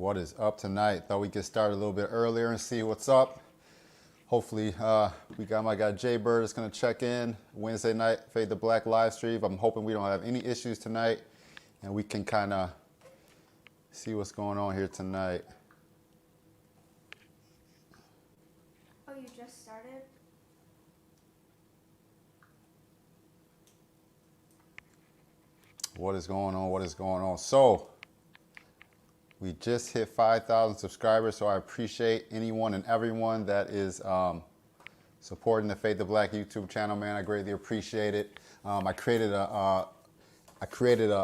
What is up tonight? Thought we'd get started a little bit earlier and see what's up. Hopefully, we got my guy Jay Bird is going to check in Wednesday night, Fade to Black live stream. I'm hoping we don't have any issues tonight and we can kind of see what's going on here tonight. Oh, you just started? What is going on? What is going on? So, we just hit 5,000 subscribers, so I appreciate anyone and everyone that is supporting the Fade to Black YouTube channel, man. I greatly appreciate it. I created a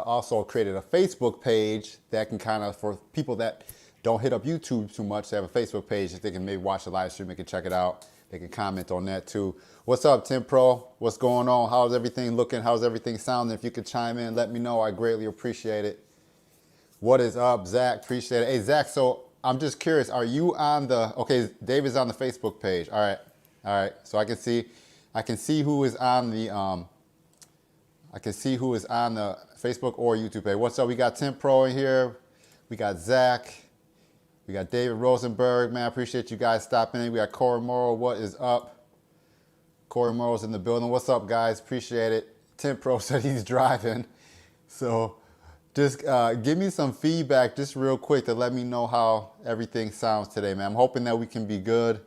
also created a Facebook page that can kind of, for people that don't hit up YouTube too much, they have a Facebook page that they can maybe watch the live stream, they can check it out, they can comment on that too. What's up, Tint Pro? What's going on? How's everything looking? How's everything sounding? If you could chime in, let me know. I greatly appreciate it. What is up, Zach? Appreciate it. Hey, Zach, so I'm just curious, are you on the, okay, David's on the Facebook page. All right. So I can see who is on the, Facebook or YouTube page. What's up? We got Tint Pro in here. We got Zach. We got David Rosenberg. Man, I appreciate you guys stopping in. We got Corey Morrow. What is up? Corey Morrow's in the building. What's up, guys? Appreciate it. Tint Pro said he's driving. So just give me some feedback just real quick to let me know how everything sounds today, man. I'm hoping that we can be good.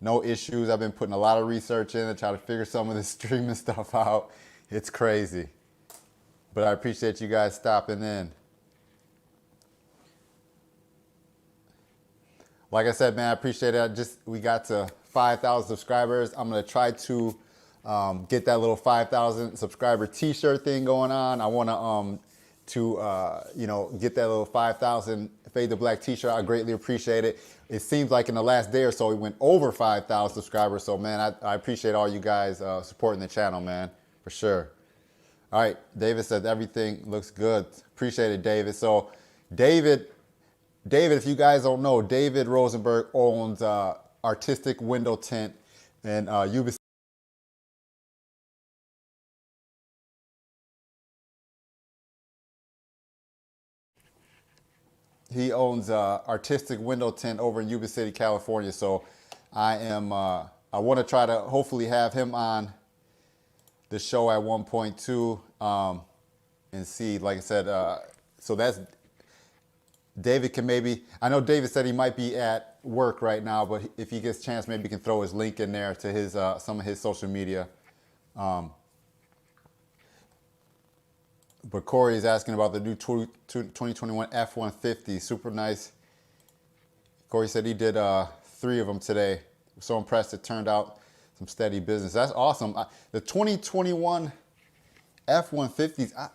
No issues. I've been putting a lot of research in to try to figure some of this streaming stuff out. It's crazy. But I appreciate you guys stopping in. Like I said, man, I appreciate it. We got to 5,000 subscribers. I'm going to try to get that little 5,000 subscriber t-shirt thing going on. I want to get that little 5,000 Fade to Black t-shirt. I greatly appreciate it. It seems like in the last day or so, we went over 5,000 subscribers. So, man, I appreciate all you guys supporting the channel, man, for sure. All right, David said everything looks good. Appreciate it, David. So, David, if you guys don't know, David Rosenberg owns Artistic Window Tint and Ubis. He owns Artistic Window Tint over in Yuba City, California. So I want to try to hopefully have him on the show at 1.2 and see, like I said, so that's, David can maybe, I know David said he might be at work right now, but if he gets a chance, maybe he can throw his link in there to his some of his social media. But Corey is asking about the new 2021 F-150, super nice. Corey said he did 3 of them today. So impressed, it turned out some steady business. That's awesome. The 2021 F-150s, I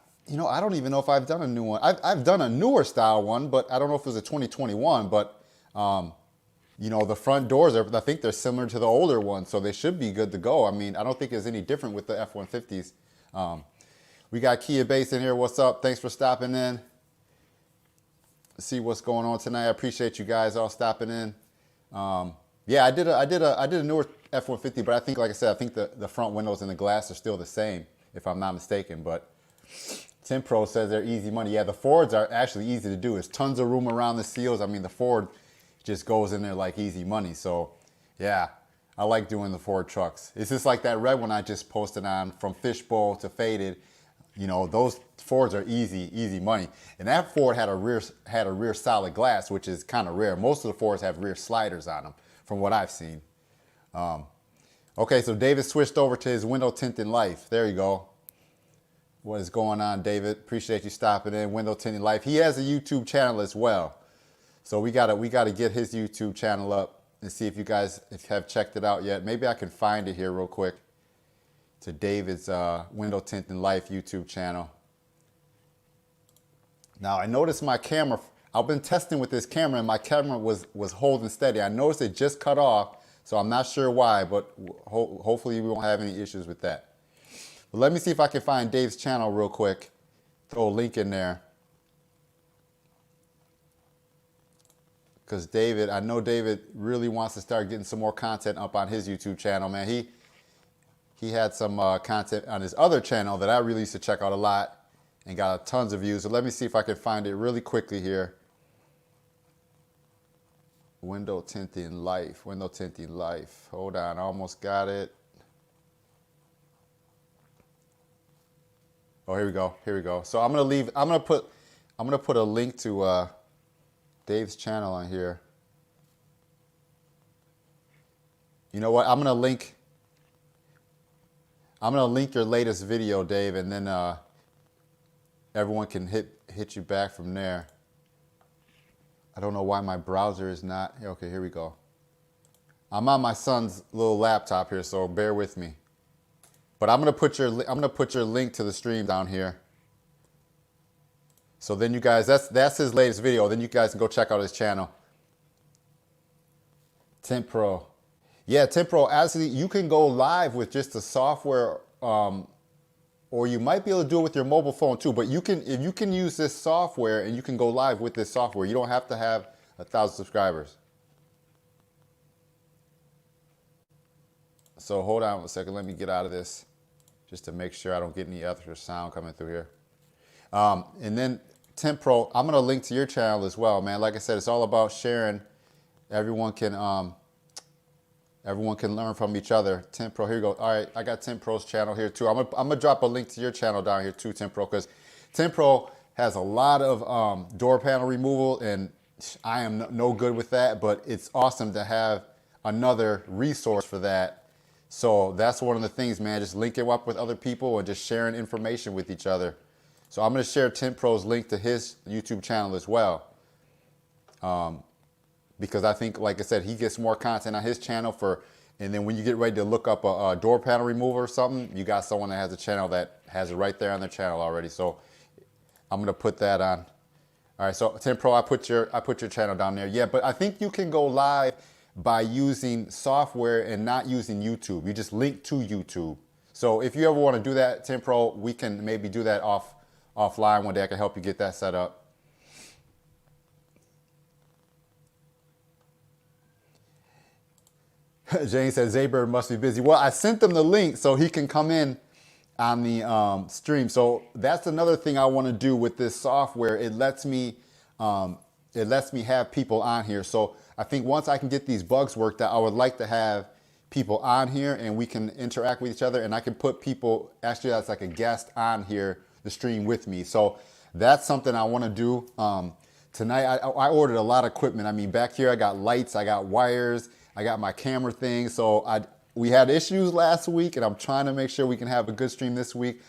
don't even know if I've done a new one. I've done a newer style one, but I don't know if it was a 2021, but the front doors, I think they're similar to the older ones, so they should be good to go. I mean, I don't think it's any different with the F-150s. We got Kia Bass in here. What's up? Thanks for stopping in. See what's going on tonight. I appreciate you guys all stopping in. Yeah, I did a newer F-150, but I think, like I said, I think the front windows and the glass are still the same, if I'm not mistaken. But Tint Pro says they're easy money. Yeah, the Fords are actually easy to do. There's tons of room around the seals. I mean, the Ford just goes in there like easy money. So, yeah, I like doing the Ford trucks. It's just like that red one I just posted on, from fishbowl to faded. Those Fords are easy money. And that Ford had a rear solid glass, which is kind of rare. Most of the Fords have rear sliders on them, from what I've seen. Okay, so David switched over to his window tint in life. There you go. What is going on, David? Appreciate you stopping in. Window tint in life. He has a YouTube channel as well. So we gotta get his YouTube channel up and see if you guys have checked it out yet. Maybe I can find it here real quick. To David's Window Tint in Life YouTube channel. Now I noticed my camera, I've been testing with this camera and my camera was holding steady. I noticed it just cut off, so I'm not sure why, but hopefully we won't have any issues with that. But let me see if I can find Dave's channel real quick. Throw a link in there. Because David, I know David really wants to start getting some more content up on his YouTube channel, man. He had some content on his other channel that I really used to check out a lot and got tons of views. So let me see if I can find it really quickly here. Window tinting life. Window tinting life. Hold on, I almost got it. Oh, here we go. Here we go. So I'm gonna put a link to Dave's channel on here. You know what? I'm gonna link your latest video, Dave, and then everyone can hit you back from there. I don't know why my browser is not. Okay, here we go. I'm on my son's little laptop here, so bear with me. But I'm gonna put your link to the stream down here. So then you guys, that's his latest video. Then you guys can go check out his channel. Tint Pro. Yeah, Tint Pro, actually, you can go live with just the software, or you might be able to do it with your mobile phone too. But if you can use this software and you can go live with this software, you don't have to have 1,000 subscribers. So hold on a second. Let me get out of this just to make sure I don't get any other sound coming through here. And then Tint Pro, I'm going to link to your channel as well, man. Like I said, it's all about sharing. Everyone can learn from each other. Tint Pro, here you go. All right, I got Tint Pro's channel here too. I'm gonna drop a link to your channel down here too, Tint Pro, because Tint Pro has a lot of door panel removal, and I am no good with that, but it's awesome to have another resource for that. So that's one of the things, man, just linking up with other people and just sharing information with each other. So I'm gonna share Tint Pro's link to his YouTube channel as well. Because I think, like I said, he gets more content on his channel and then when you get ready to look up a door panel remover or something, you got someone that has a channel that has it right there on their channel already. So I'm gonna put that on. All right, so Tint Pro, I put your channel down there. Yeah, but I think you can go live by using software and not using YouTube. You just link to YouTube. So if you ever want to do that, Tint Pro, we can maybe do that offline one day. I can help you get that set up. Jane says Zaybird must be busy. Well, I sent him the link so he can come in on the stream. So that's another thing I want to do with this software. It lets me have people on here. So I think once I can get these bugs worked out, I would like to have people on here and we can interact with each other, and I can put people actually that's like a guest on here, the stream with me. So that's something I want to do. Tonight I ordered a lot of equipment. I mean, back here I got lights, I got wires, I got my camera thing. So we had issues last week, and I'm trying to make sure we can have a good stream this week.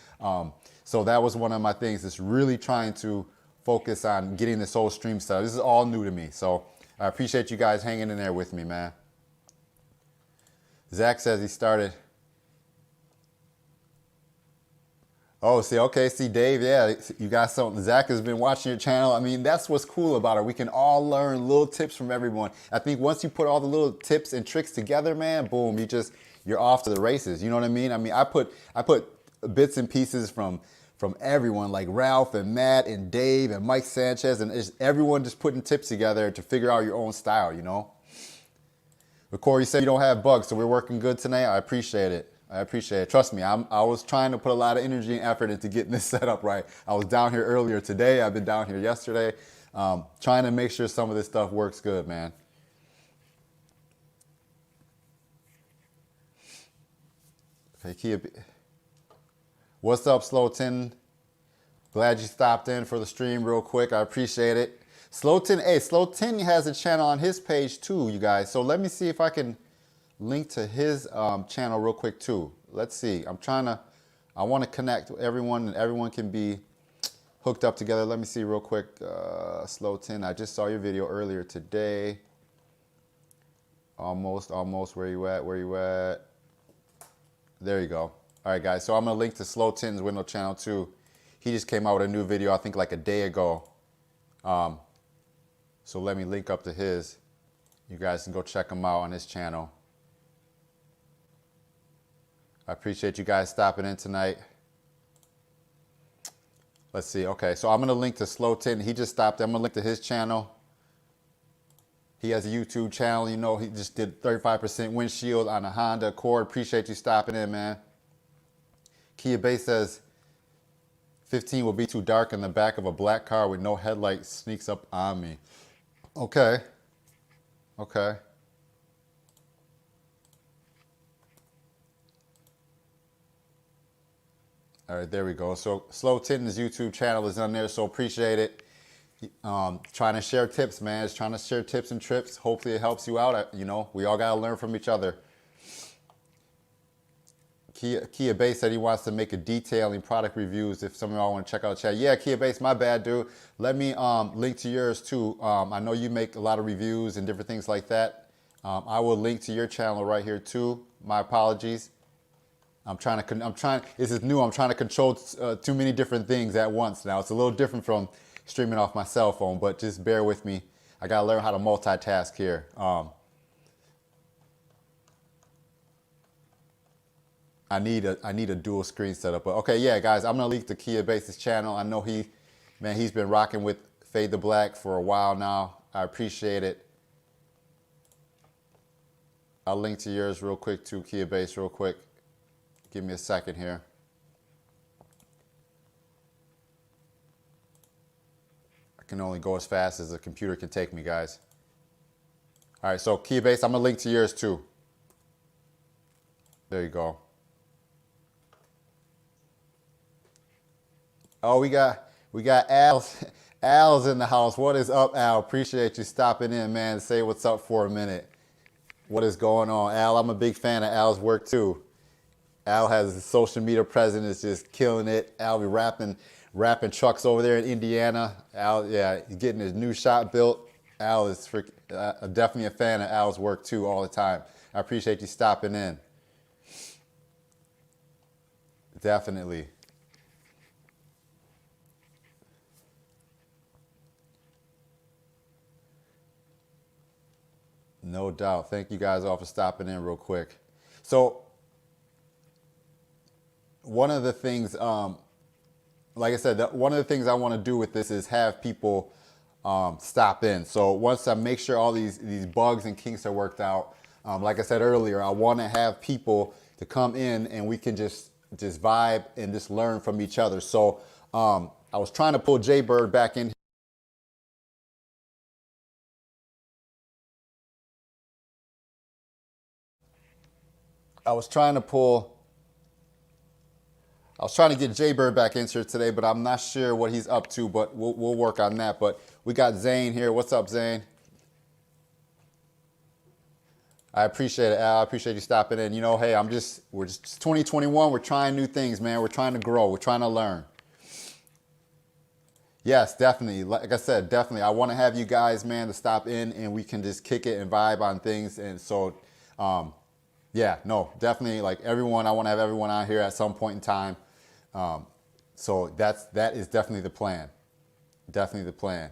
So that was one of my things, is really trying to focus on getting this whole stream set up. This is all new to me. So I appreciate you guys hanging in there with me, man. Zach says he started. Oh, see, Dave, yeah, you got something. Zach has been watching your channel. I mean, that's what's cool about it. We can all learn little tips from everyone. I think once you put all the little tips and tricks together, man, boom, you're off to the races. You know what I mean? I mean, I put bits and pieces from everyone, like Ralph and Matt and Dave and Mike Sanchez, and it's everyone just putting tips together to figure out your own style, you know? But Corey said you don't have bugs, so we're working good tonight. I appreciate it. I appreciate it. Trust me, I was trying to put a lot of energy and effort into getting this set up right. I was down here earlier today. I've been down here yesterday, trying to make sure some of this stuff works good, man. Okay, Kia. What's up, Slow 10? Glad you stopped in for the stream real quick. I appreciate it. Slow 10, hey, Slow 10 has a channel on his page too, you guys. So let me see if I can link to his channel real quick too. Let's see. I want to connect everyone, and everyone can be hooked up together. Let me see real quick. Slow 10, I just saw your video earlier today. Almost. Where you at? There you go. All right, guys. So I'm going to link to Slow 10's window channel too. He just came out with a new video, I think like a day ago. So let me link up to his. You guys can go check him out on his channel. I appreciate you guys stopping in tonight. Let's see. Okay, so I'm going to link to Slow 10. He just stopped. I'm going to link to his channel. He has a YouTube channel. You know, he just did 35% windshield on a Honda Accord. Appreciate you stopping in, man. Kia Bay says 15 will be too dark in the back of a black car with no headlight sneaks up on me. Okay. Okay. All right, there we go. So Slow Tint's YouTube channel is on there, so appreciate it. Trying to share tips, man. Just trying to share tips and trips. Hopefully it helps you out. You know, we all got to learn from each other. Kia Base said he wants to make a detailing product reviews if some of y'all want to check out the chat. Yeah, Kia Base, my bad, dude. Let me link to yours too. I know you make a lot of reviews and different things like that. I will link to your channel right here too. My apologies. This is new. I'm trying to control too many different things at once now. It's a little different from streaming off my cell phone, but just bear with me. I got to learn how to multitask here. I need a dual screen setup. But okay, yeah, guys, I'm gonna link to Kia Base's channel. I know he's been rocking with Fade to Black for a while now. I appreciate it. I'll link to yours real quick too, Kia Base, real quick. Give me a second here. I can only go as fast as the computer can take me, guys. All right, so Kia Base, I'm gonna link to yours too. There you go. Oh, we got Al's in the house. What is up, Al? Appreciate you stopping in, man. Say what's up for a minute. What is going on, Al? I'm a big fan of Al's work too. Al has his social media presence, is just killing it. Al be rapping trucks over there in Indiana. Al, yeah, he's getting his new shop built. Al is definitely a fan of Al's work too all the time. I appreciate you stopping in. Definitely. No doubt. Thank you guys all for stopping in real quick. So one of the things, like I said, one of the things I want to do with this is have people stop in. So once I make sure all these bugs and kinks are worked out, like I said earlier, I want to have people to come in and we can just vibe and just learn from each other. So I was trying to pull Jay Bird back in. I was trying to get Jay Bird back in here today, but I'm not sure what he's up to, but we'll work on that. But we got Zane here. What's up, Zane? I appreciate it, Al. I appreciate you stopping in. You know, hey, we're just 2021. We're trying new things, man. We're trying to grow. We're trying to learn. Yes, definitely. Like I said, definitely. I want to have you guys, man, to stop in and we can just kick it and vibe on things. And so, yeah, no, definitely. Like everyone, I want to have everyone on here at some point in time. So that is definitely the plan. Definitely the plan.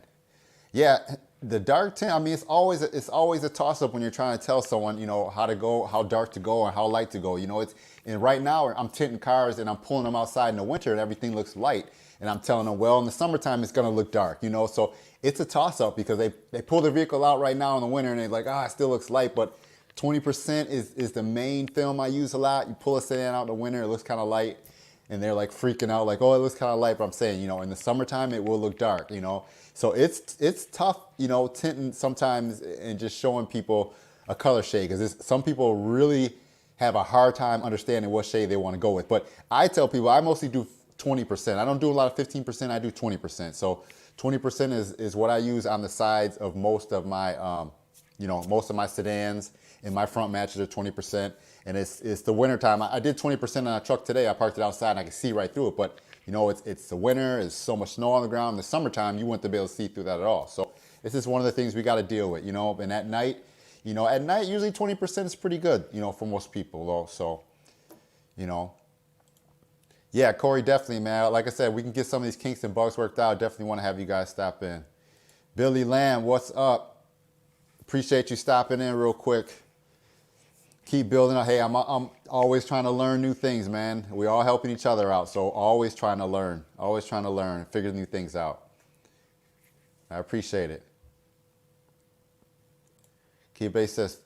Yeah, the dark tint. I mean, it's always a toss up when you're trying to tell someone, you know, how to go, how dark to go, and how light to go. You know, and right now I'm tinting cars and I'm pulling them outside in the winter and everything looks light. And I'm telling them, well, in the summertime it's gonna look dark. You know, so it's a toss up because they pull the vehicle out right now in the winter and they're like, it still looks light, but 20% is the main film I use a lot. You pull a sedan out in the winter, it looks kind of light. And they're like freaking out, like, oh, it looks kind of light. But I'm saying, you know, in the summertime, it will look dark, you know. So it's tough, you know, tinting sometimes and just showing people a color shade. Because some people really have a hard time understanding what shade they want to go with. But I tell people I mostly do 20%. I don't do a lot of 15%. I do 20%. So 20% is what I use on the sides of most of my, most of my sedans. And my front matches are 20%. And it's the winter time. I did 20% on a truck today. I parked it outside and I could see right through it. But you know, it's the winter. There's so much snow on the ground. In the summertime, you wouldn't be able to see through that at all. So this is one of the things we got to deal with, you know. And at night, usually 20% is pretty good, you know, for most people though. So, you know, yeah, Corey, definitely, man. Like I said, we can get some of these kinks and bugs worked out. Definitely want to have you guys stop in. Billy Lamb, what's up? Appreciate you stopping in real quick. Keep building up. Hey, I'm always trying to learn new things, man. We all helping each other out. So always trying to learn, figure new things out. I appreciate it. Keep Base says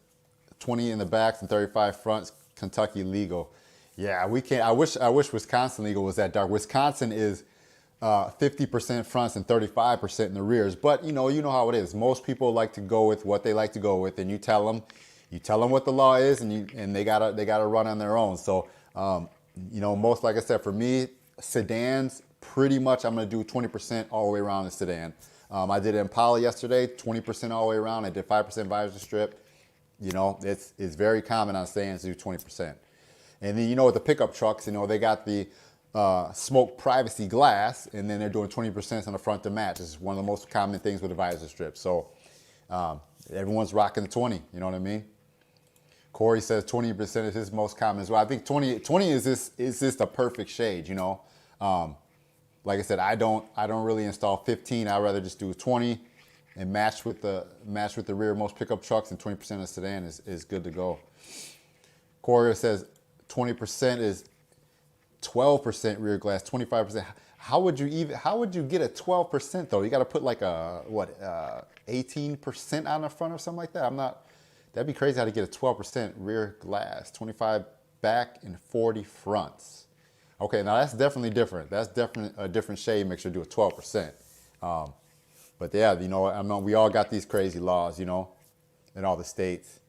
20 in the backs and 35 fronts, Kentucky legal. Yeah, we can't. I wish Wisconsin legal was that dark. Wisconsin is 50% fronts and 35% in the rears. But you know how it is. Most people like to go with what they like to go with, and you tell them what the law is, and they gotta run on their own. So most, like I said, for me, sedans, pretty much I'm gonna do 20% all the way around the sedan. I did Impala yesterday, 20% all the way around. I did 5% visor strip. It's very common on sedans to do 20%. And then with the pickup trucks, they got the smoke privacy glass, and then they're doing 20% on the front to match. It's one of the most common things with a visor strip. So everyone's rocking the 20. You know what I mean? Corey says 20% is his most common as well. I think 20 is just a perfect shade. Like I said, I don't really install 15. I'd rather just do 20 and match with the rear of most pickup trucks, and 20% of sedan is good to go. Corey says 20% is 12% rear glass, 25%. How would you get a 12% though? You got to put like 18% on the front or something like that. That'd be crazy how to get a 12% rear glass, 25 back and 40 fronts. Okay, now that's definitely different. That's definitely a different shade mixture, do a 12%. But yeah, I know we all got these crazy laws, in all the states.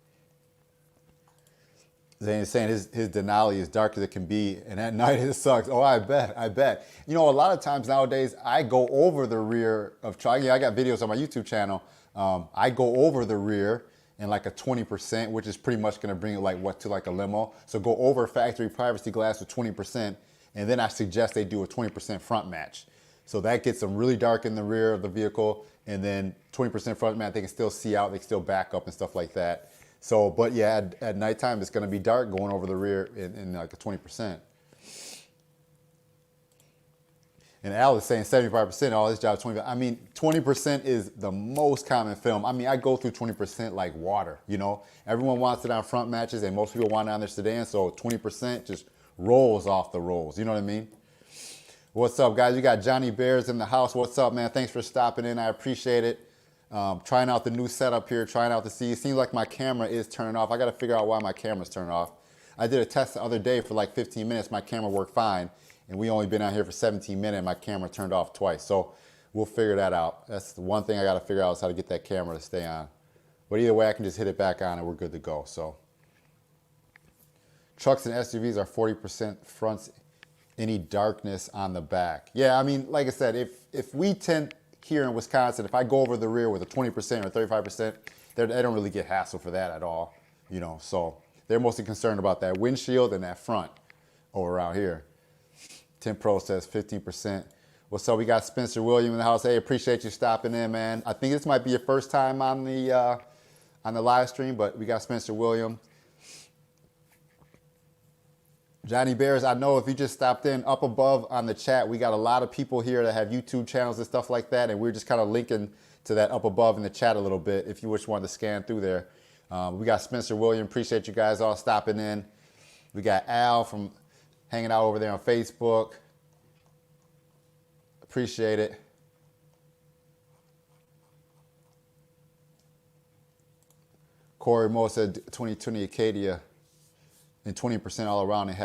Zane is saying his Denali is dark as it can be, and at night it sucks. Oh, I bet. A lot of times nowadays I go over the rear of truck. I got videos on my YouTube channel. I go over the rear in like a 20%, which is pretty much going to bring it to like a limo. So go over factory privacy glass with 20%, and then I suggest they do a 20% front match. So that gets them really dark in the rear of the vehicle, and then 20% front match, they can still see out, they can still back up and stuff like that. So, but yeah, at nighttime, it's going to be dark going over the rear in like a 20%. And Al is saying 75%, all his job is 25%. I mean, 20% is the most common film. I mean, I go through 20% like water, Everyone wants it on front matches, and most people want it on their sedan, so 20% just rolls off the rolls. You know what I mean? What's up, guys? You got Johnny Bears in the house. What's up, man? Thanks for stopping in. I appreciate it. Trying out the new setup here, trying out to see. It seems like my camera is turning off. I got to figure out why my camera's turning off. I did a test the other day for like 15 minutes. My camera worked fine, and we only been out here for 17 minutes. My camera turned off twice, so we'll figure that out. That's the one thing I got to figure out is how to get that camera to stay on. But either way, I can just hit it back on, and we're good to go. So trucks and SUVs are 40% fronts. Any darkness on the back? Yeah, I mean, like I said, if we tint here in Wisconsin, if I go over the rear with a 20% or 35%, they don't really get hassled for that at all, So they're mostly concerned about that windshield and that front over around here. Tint Pro says 15%. What's up? We got Spencer William in the house. Hey, appreciate you stopping in, man. I think this might be your first time on the live stream, but we got Spencer William. Johnny Bears, I know if you just stopped in, up above on the chat, we got a lot of people here that have YouTube channels and stuff like that, and we're just kind of linking to that up above in the chat a little bit if you just wanted to scan through there. We got Spencer William. Appreciate you guys all stopping in. We got Al from hanging out over there on Facebook. Appreciate it. Corey Moore said 2020 Acadia and 20% all around, and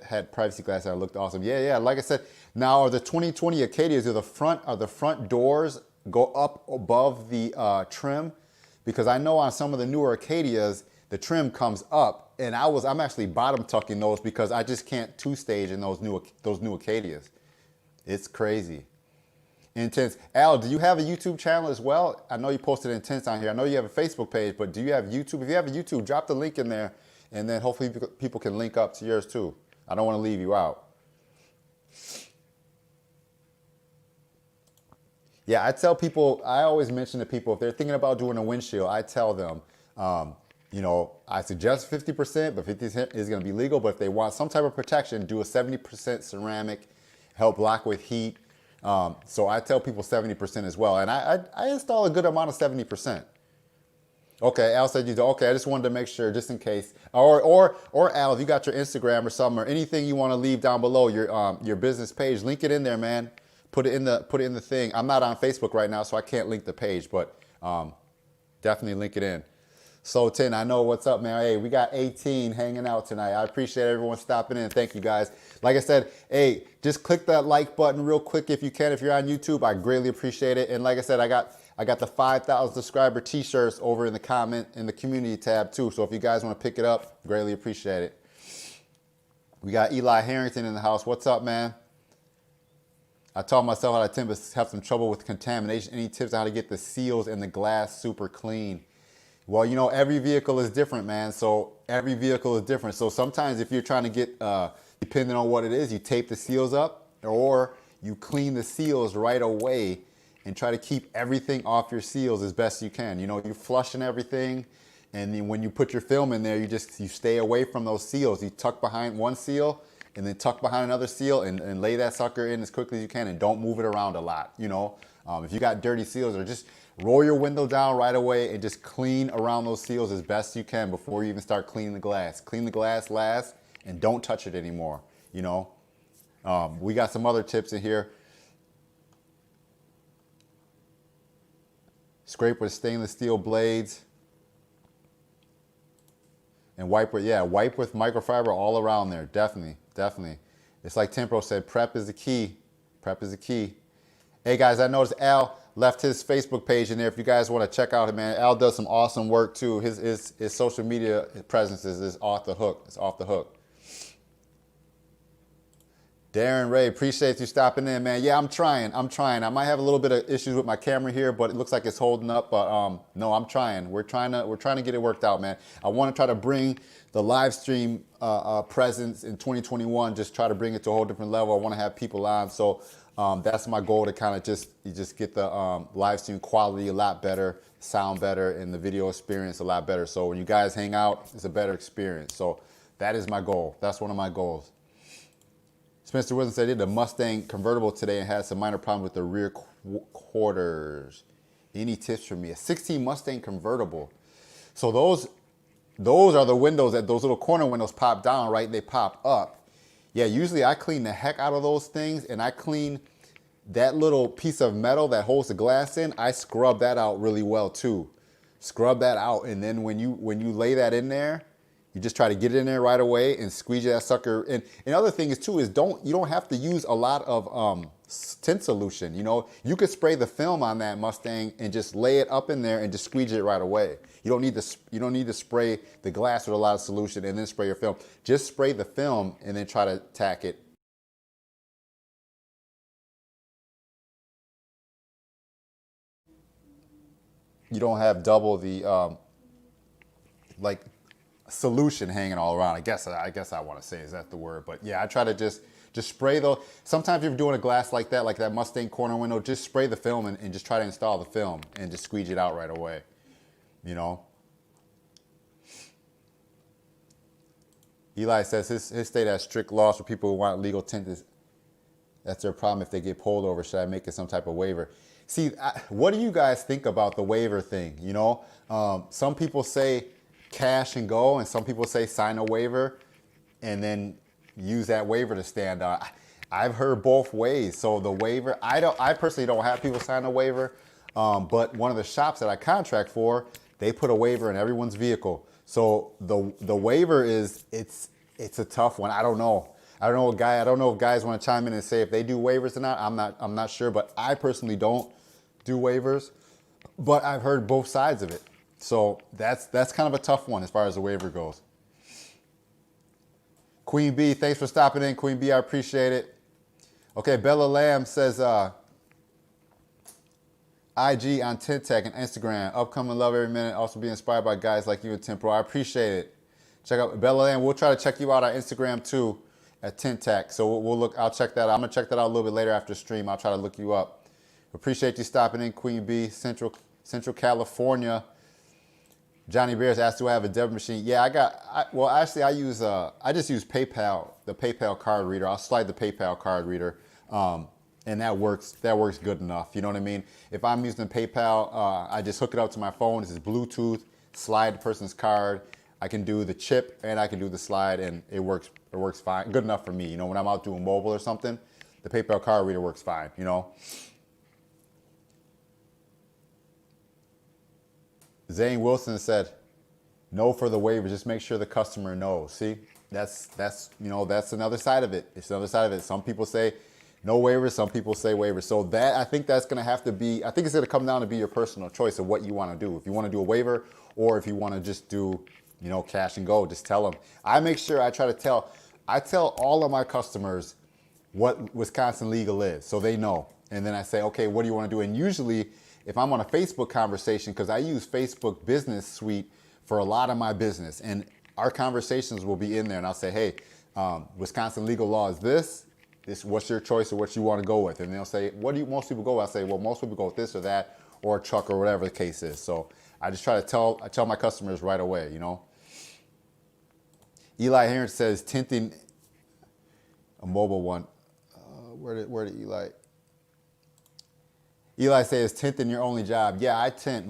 had privacy glass that looked awesome. Yeah. Like I said, now are the 2020 Acadias, are the front doors go up above the trim? Because I know on some of the newer Acadias, the trim comes up, and I'm actually bottom tucking those because I just can't two-stage in those new Acadias. It's crazy. Intense. Al, do you have a YouTube channel as well? I know you posted Intense on here. I know you have a Facebook page, but do you have YouTube? If you have a YouTube, drop the link in there, and then hopefully people can link up to yours too. I don't want to leave you out. Yeah, I tell people, I always mention to people, if they're thinking about doing a windshield, I tell them, I suggest 50%, but 50% is going to be legal. But if they want some type of protection, do a 70% ceramic, help block with heat. So I tell people 70% as well. And I install a good amount of 70%. Okay, Al said you do. Okay, I just wanted to make sure, just in case. Or Al, if you got your Instagram or something, or anything you want to leave down below your business page, link it in there, man. Put it in the thing. I'm not on Facebook right now, so I can't link the page, but definitely link it in. So Tint, I know what's up, man. Hey, we got 18 hanging out tonight. I appreciate everyone stopping in. Thank you guys. Like I said, hey, just click that like button real quick if you can. If you're on YouTube, I greatly appreciate it. And like I said, I got the 5,000 subscriber t-shirts over in the community tab too. So if you guys want to pick it up, greatly appreciate it. We got Eli Harrington in the house. What's up, man? I taught myself how to tend to have some trouble with contamination. Any tips on how to get the seals and the glass super clean? Well, you know, every vehicle is different, man. So every vehicle is different. So sometimes if you're trying to get, depending on what it is, you tape the seals up or you clean the seals right away and try to keep everything off your seals as best you can. You know, you're flushing everything. And then when you put your film in there, you stay away from those seals. You tuck behind one seal and then tuck behind another seal and lay that sucker in as quickly as you can and don't move it around a lot. You know, if you got dirty seals, or just roll your window down right away and just clean around those seals as best you can before you even start cleaning the glass. Clean the glass last and don't touch it anymore. You know, we got some other tips in here. Scrape with stainless steel blades. And wipe with microfiber all around there. Definitely, definitely. It's like Tempro said, prep is the key. Prep is the key. Hey guys, I noticed Al left his Facebook page in there. If you guys want to check out him, man, Al does some awesome work too. His social media presence is off the hook. It's off the hook. Darren Ray, appreciate you stopping in, man. Yeah, I'm trying. I might have a little bit of issues with my camera here, but it looks like it's holding up. But no, I'm trying. We're trying to get it worked out, man. I want to try to bring the live stream presence in 2021. Just try to bring it to a whole different level. I want to have people on, so that's my goal, to kind of just get the live stream quality a lot better, sound better, and the video experience a lot better. So when you guys hang out, it's a better experience. So that is my goal. That's one of my goals. Spencer Wilson said he did a Mustang convertible today and had some minor problems with the rear quarters. Any tips for me? A 16 Mustang convertible. So those are the windows that those little corner windows pop down, right? They pop up. Yeah, usually I clean the heck out of those things, and I clean that little piece of metal that holds the glass in. I scrub that out really well too. Scrub that out, and then when you lay that in there, you just try to get it in there right away and squeeze that sucker. And other thing is too is you don't have to use a lot of tint solution. You know, you could spray the film on that Mustang and just lay it up in there and just squeeze it right away. You don't need to spray the glass with a lot of solution and then spray your film. Just spray the film and then try to tack it. You don't have double the like solution hanging all around. I guess I want to say, is that the word? But yeah, I try to just spray those. Sometimes if you're doing a glass like that Mustang corner window, just spray the film and just try to install the film and just squeeze it out right away. You know. Eli says his state has strict laws for people who want legal tint. That's their problem if they get pulled over. Should I make it some type of waiver? See, what do you guys think about the waiver thing? You know, some people say cash and go, and some people say sign a waiver and then use that waiver to stand on. I've heard both ways. So the waiver, I personally don't have people sign a waiver, but one of the shops that I contract for, they put a waiver in everyone's vehicle. So the waiver it's a tough one. I don't know if guys want to chime in and say if they do waivers or not. I'm not sure, but I personally don't do waivers, but I've heard both sides of it. So that's kind of a tough one as far as the waiver goes. Queen B, thanks for stopping in. Queen B, I appreciate it. Okay, Bella Lamb says, IG on Tint Tech and Instagram. Upcoming love every minute. Also be inspired by guys like you and Tempro. I appreciate it. Check out Bella Lamb. We'll try to check you out on Instagram too at Tint Tech. So we'll look. I'll check that out. I'm gonna check that out a little bit later after stream. I'll try to look you up. Appreciate you stopping in, Queen B, Central California. Johnny Bears asked, do I have a debit machine? Yeah, I just use PayPal, the PayPal card reader. I'll slide the PayPal card reader, and that works good enough. You know what I mean? If I'm using PayPal, I just hook it up to my phone. This is Bluetooth, slide the person's card. I can do the chip and I can do the slide, and it works fine. Good enough for me. You know, when I'm out doing mobile or something, the PayPal card reader works fine, you know? Zane Wilson said, No for the waiver. Just make sure the customer knows. See, that's that's another side of it. It's another side of it. Some people say no waivers. Some people say waivers. So that I think that's going to have to be. I think it's going to come down to be your personal choice of what you want to do. If you want to do a waiver or if you want to just do cash and go. Just tell them. I make sure I try to tell. I tell all of my customers what Wisconsin legal is, so they know. And then I say, okay, what do you want to do? And usually, if I'm on a Facebook conversation, because I use Facebook Business Suite for a lot of my business, and our conversations will be in there, and I'll say, hey, Wisconsin legal law is this. What's your choice or what you want to go with? And they'll say, what do most people go with? I say, well, most people go with this or that, or a truck or whatever the case is. So I just try to tell my customers right away, Eli Heron says tinting a mobile one. Where did Eli? Eli says tinting your only job. Yeah, I tint.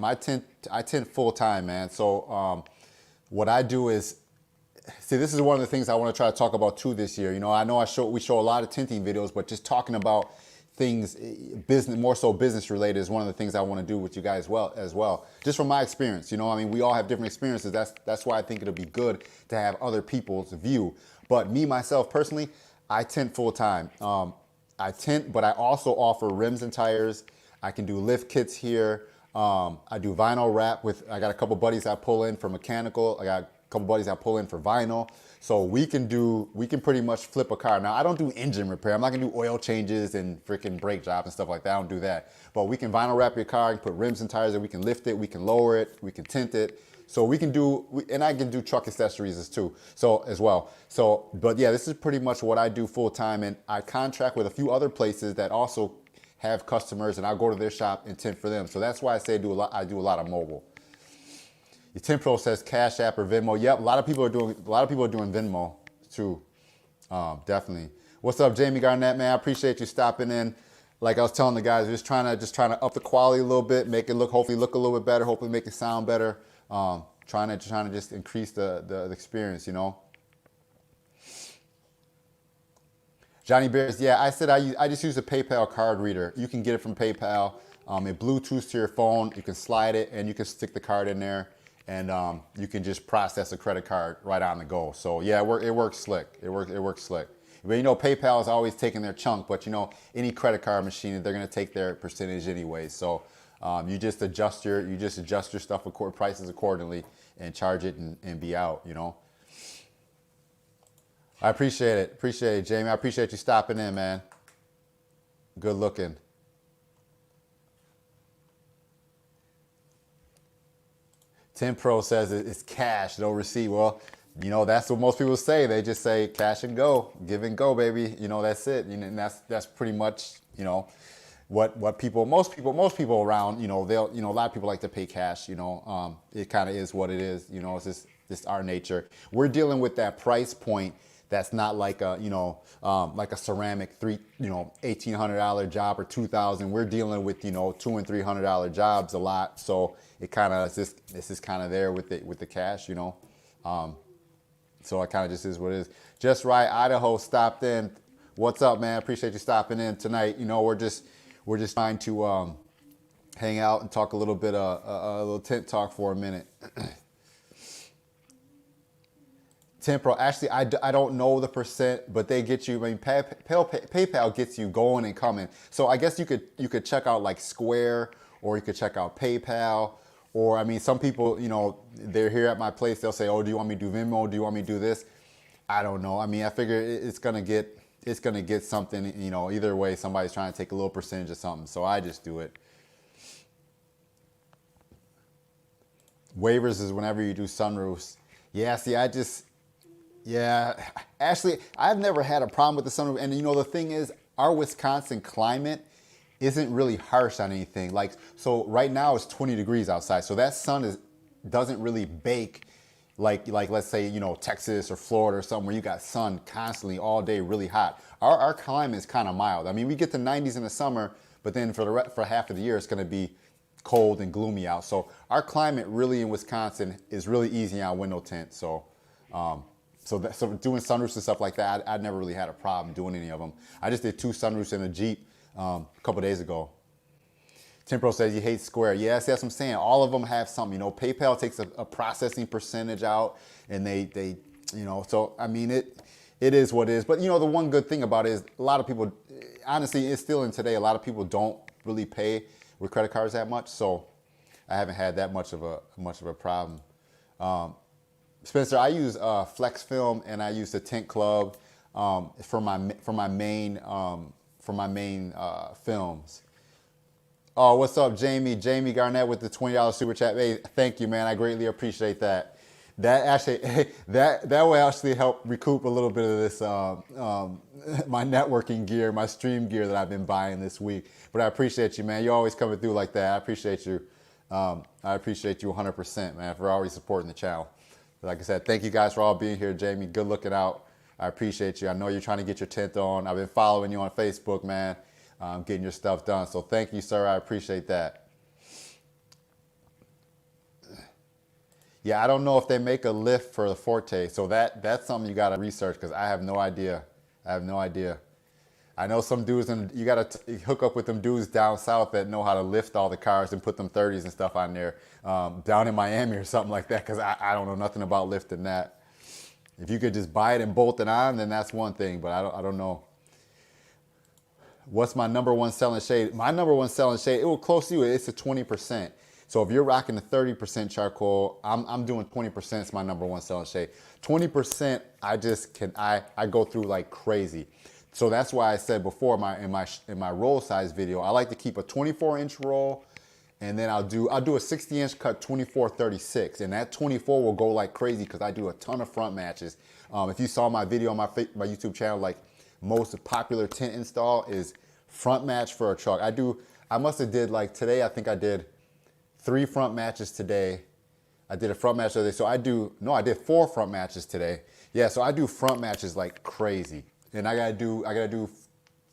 I tint full time, man. So what I do is, see, this is one of the things I want to try to talk about too this year. I know we show a lot of tinting videos, but just talking about things business, more so business related, is one of the things I want to do with you guys as well. Just from my experience, we all have different experiences. That's why I think it'll be good to have other people's view. But me myself personally, I tint full time. I tint, but I also offer rims and tires. I can do lift kits here. I do vinyl wrap I got a couple buddies I pull in for mechanical. I got a couple buddies I pull in for vinyl. So we can pretty much flip a car. Now, I don't do engine repair. I'm not gonna do oil changes and freaking brake jobs and stuff like that. I don't do that. But we can vinyl wrap your car, and put rims and tires in. We can lift it, we can lower it, we can tint it. So we can and I can do truck accessories too, as well. So, but yeah, this is pretty much what I do full time, and I contract with a few other places that also have customers, and I'll go to their shop and tint for them. So that's why I say I do a lot of mobile. Your Tint Pro says Cash App or Venmo. Yep, a lot of people are doing Venmo too. Definitely. What's up, Jamie Garnett, man? I appreciate you stopping in. Like I was telling the guys, just trying to up the quality a little bit, make it hopefully look a little bit better, hopefully make it sound better. Trying to just increase the experience, Johnny Bears, yeah, I said I just use a PayPal card reader. You can get it from PayPal. It Bluetooths to your phone. You can slide it and you can stick the card in there, and you can just process a credit card right on the go. So yeah, it works slick. It works slick. But PayPal is always taking their chunk, but any credit card machine, they're gonna take their percentage anyway. So you just adjust your stuff prices accordingly and charge it and be out. I appreciate it, Jamie. I appreciate you stopping in, man. Good looking. Tint Pro says it's cash, no receipt. Well, that's what most people say. They just say cash and go, give and go, baby. That's it. And that's pretty much, what most people around, a lot of people like to pay cash. It kind of is what it is. It's just our nature. We're dealing with that price point. That's not like a like a ceramic $1,800 job or $2,000. We're dealing with $200 and $300 jobs a lot. So it kind of this is kind of there with the cash. So it kind of just is what it is. Just right, Idaho stopped in. What's up, man? Appreciate you stopping in tonight. We're just trying to hang out and talk a little bit a little tint talk for a minute. Tint Pro, actually, I don't know the percent, but they get you. I mean, PayPal gets you going and coming. So I guess you could check out like Square, or you could check out PayPal, or I mean, some people, they're here at my place. They'll say, "Oh, do you want me to do Venmo? Do you want me to do this?" I don't know. I mean, I figure it's gonna get something. Either way, somebody's trying to take a little percentage of something. So I just do it. Waivers is whenever you do sunroofs. Yeah. See, actually, I've never had a problem with the sunroof. And the thing is, our Wisconsin climate isn't really harsh on anything. Like, so right now it's 20 degrees outside. So that sun doesn't really bake like let's say, Texas or Florida or something where you got sun constantly all day, really hot. Our climate is kind of mild. I mean, we get to 90s in the summer, but then for half of the year, it's going to be cold and gloomy out. So our climate really in Wisconsin is really easy on window tint. So, So doing sunroofs and stuff like that, I'd never really had a problem doing any of them. I just did 2 sunroofs in a Jeep a couple days ago. Tim Pro says he hates Square. Yes, that's what I'm saying. All of them have something. You know, PayPal takes a processing percentage out, and they you know. So I mean, it is what it is. But you know, the one good thing about it is a lot of people, honestly, it's still in today. A lot of people don't really pay with credit cards that much. So I haven't had that much of a problem. Spencer, I use Flex Film and I use the Tint Club for my main films. Oh, what's up, Jamie? Jamie Garnett with the $20 super chat. Hey, thank you, man. I greatly appreciate that. That actually that will actually help recoup a little bit of this my networking gear, my stream gear that I've been buying this week. But I appreciate you, man. You're always coming through like that. I appreciate you. I appreciate you 100%, man, for always supporting the channel. Like I said, thank you guys for all being here, Jamie. Good looking out. I appreciate you. I know you're trying to get your tint on. I've been following you on Facebook, man. Getting your stuff done. So thank you, sir. I appreciate that. Yeah, I don't know if they make a lift for the Forte. So that's something you got to research because I have no idea. I have no idea. I know some dudes, and you got to hook up with them dudes down south that know how to lift all the cars and put them 30s and stuff on there down in Miami or something like that because I don't know nothing about lifting that. If you could just buy it and bolt it on, then that's one thing, but I don't know. What's my number one selling shade? My number one selling shade, it will close to you. It's a 20%. So if you're rocking the 30% charcoal, I'm doing 20%. It's my number one selling shade. 20%, I go through like crazy. So that's why I said before in my roll size video, I like to keep a 24-inch roll, and then I'll do a 60-inch cut 24-36, and that 24 will go like crazy because I do a ton of front matches. If you saw my video on my YouTube channel, like most popular tint install is front match for a truck. I must have did like today, I think I did 3 front matches today. I did a front match today. So I did 4 front matches today. Yeah, so I do front matches like crazy. And I gotta do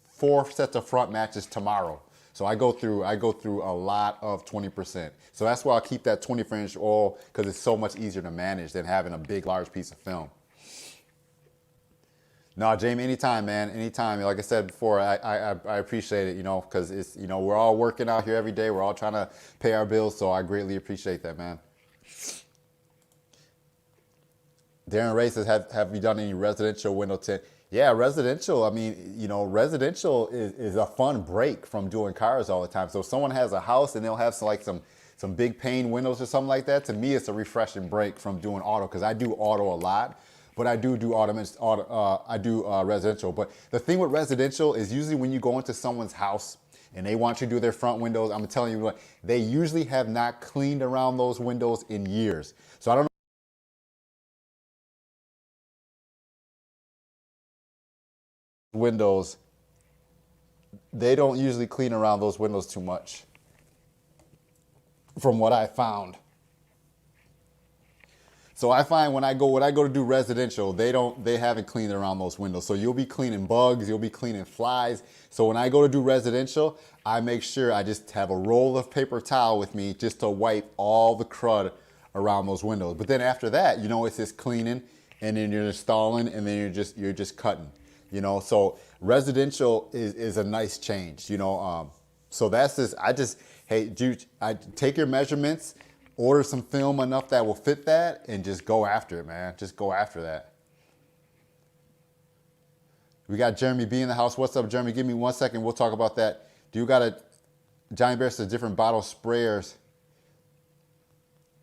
4 sets of front matches tomorrow. So I go through a lot of 20%. So that's why I keep that 24-inch oil because it's so much easier to manage than having a big, large piece of film. No, Jamie, anytime, man, anytime. Like I said before, I appreciate it, you know, because it's, you know, we're all working out here every day. We're all trying to pay our bills, so I greatly appreciate that, man. Darren Ray says, have you done any residential window tint? Yeah, residential, I mean, you know, residential is a fun break from doing cars all the time. So if someone has a house and they'll have some big pane windows or something like that, to me, it's a refreshing break from doing auto because I do auto a lot. But I do residential. But the thing with residential is usually when you go into someone's house and they want you to do their front windows, I'm telling you what, they usually have not cleaned around those windows in years. So I don't know. Windows, they don't usually clean around those windows too much, from what I found. So I find when I go to do residential, they haven't cleaned around those windows. So you'll be cleaning bugs, you'll be cleaning flies. So when I go to do residential, I make sure I just have a roll of paper towel with me just to wipe all the crud around those windows. But then after that, you know, it's just cleaning and then you're installing and then you're just cutting, you know. So residential is a nice change, you know. So that's just, I take your measurements, order some film enough that will fit that, and just go after it, man. Just go after that. We got Jeremy B in the house. What's up, Jeremy? Give me 1 second. We'll talk about that. Do you got Johnny Bear says different bottle sprayers.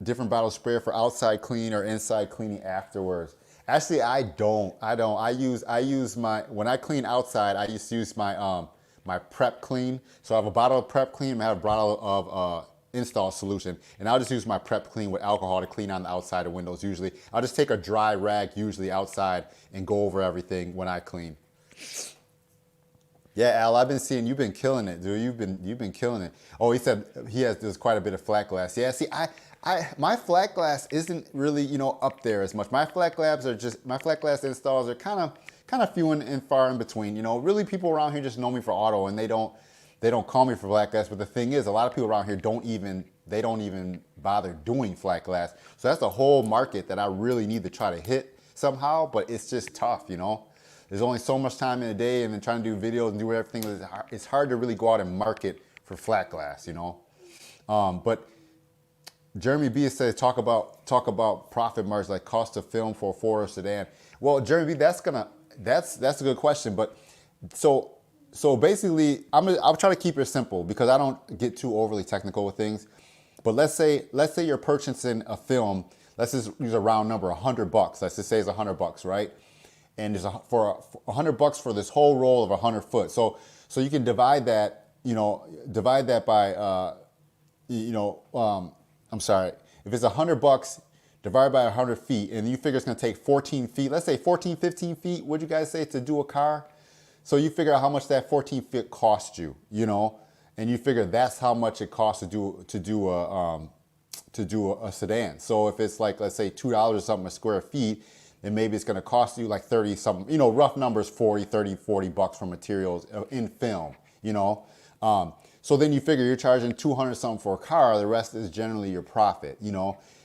Different bottle sprayer for outside clean or inside cleaning afterwards. Actually, I don't. I use my, when I clean outside, I used to use my my prep clean. So I have a bottle of prep clean, I have a bottle of install solution, and I'll just use my prep clean with alcohol to clean on the outside of windows usually. I'll just take a dry rag usually outside and go over everything when I clean. Yeah, Al, I've been seeing you've been killing it, dude. You've been killing it. Oh, he said there's quite a bit of flat glass. Yeah, see, my flat glass isn't really, you know, up there as much. My flat glass installs are kind of few and far in between. You know, really people around here just know me for auto and they don't call me for flat glass. But the thing is, a lot of people around here don't even bother doing flat glass. So that's a whole market that I really need to try to hit somehow, but it's just tough, you know. There's only so much time in a day, and then trying to do videos and do everything, it's hard to really go out and market for flat glass, you know. But Jeremy B says talk about profit margins like cost of film for a four-door sedan. Well, Jeremy B, that's a good question. But so basically, I'll try to keep it simple because I don't get too overly technical with things. But let's say you're purchasing a film. Let's just use a round number, $100. Let's just say it's $100, right? And there's for $100 for this whole roll of 100 foot. So you can divide that, by, I'm sorry, if it's $100 divided by 100 feet, and you figure it's going to take 14 feet, let's say 14, 15 feet, what'd you guys say, to do a car? So you figure out how much that 14 feet cost you, and you figure that's how much it costs to do a sedan. So if it's like, let's say $2 or something a square feet, then maybe it's going to cost you like 30 something, rough numbers, 40, 30, 40 bucks for materials in film, So then you figure you're charging 200 something for a car. The rest is generally your profit,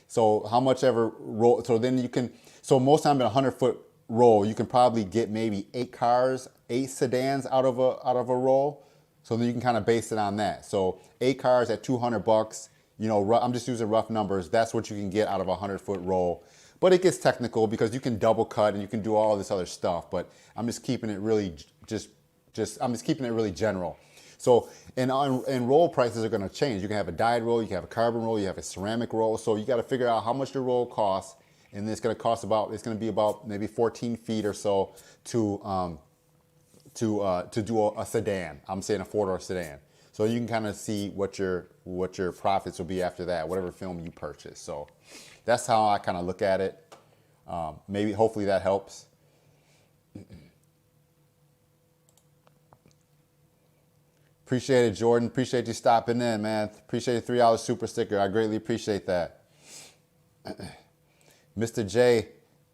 So how much ever roll. So then so most time in a 100-foot roll, you can probably get maybe 8 sedans out of a roll. So then you can kind of base it on that. So 8 cars at $200, I'm just using rough numbers. That's what you can get out of a 100-foot roll. But it gets technical because you can double cut and you can do all this other stuff. But I'm just keeping it really I'm just keeping it really general. So and roll prices are going to change. You can have a dyed roll, you can have a carbon roll, you have a ceramic roll. So you got to figure out how much your roll costs, and it's going to be about maybe 14 feet or so to do a sedan. I'm saying a 4-door sedan. So you can kind of see what your profits will be after that, whatever film you purchase. So that's how I kind of look at it. Hopefully that helps. Appreciate it, Jordan. Appreciate you stopping in, man. Appreciate the $3 super sticker. I greatly appreciate that. Mr. J,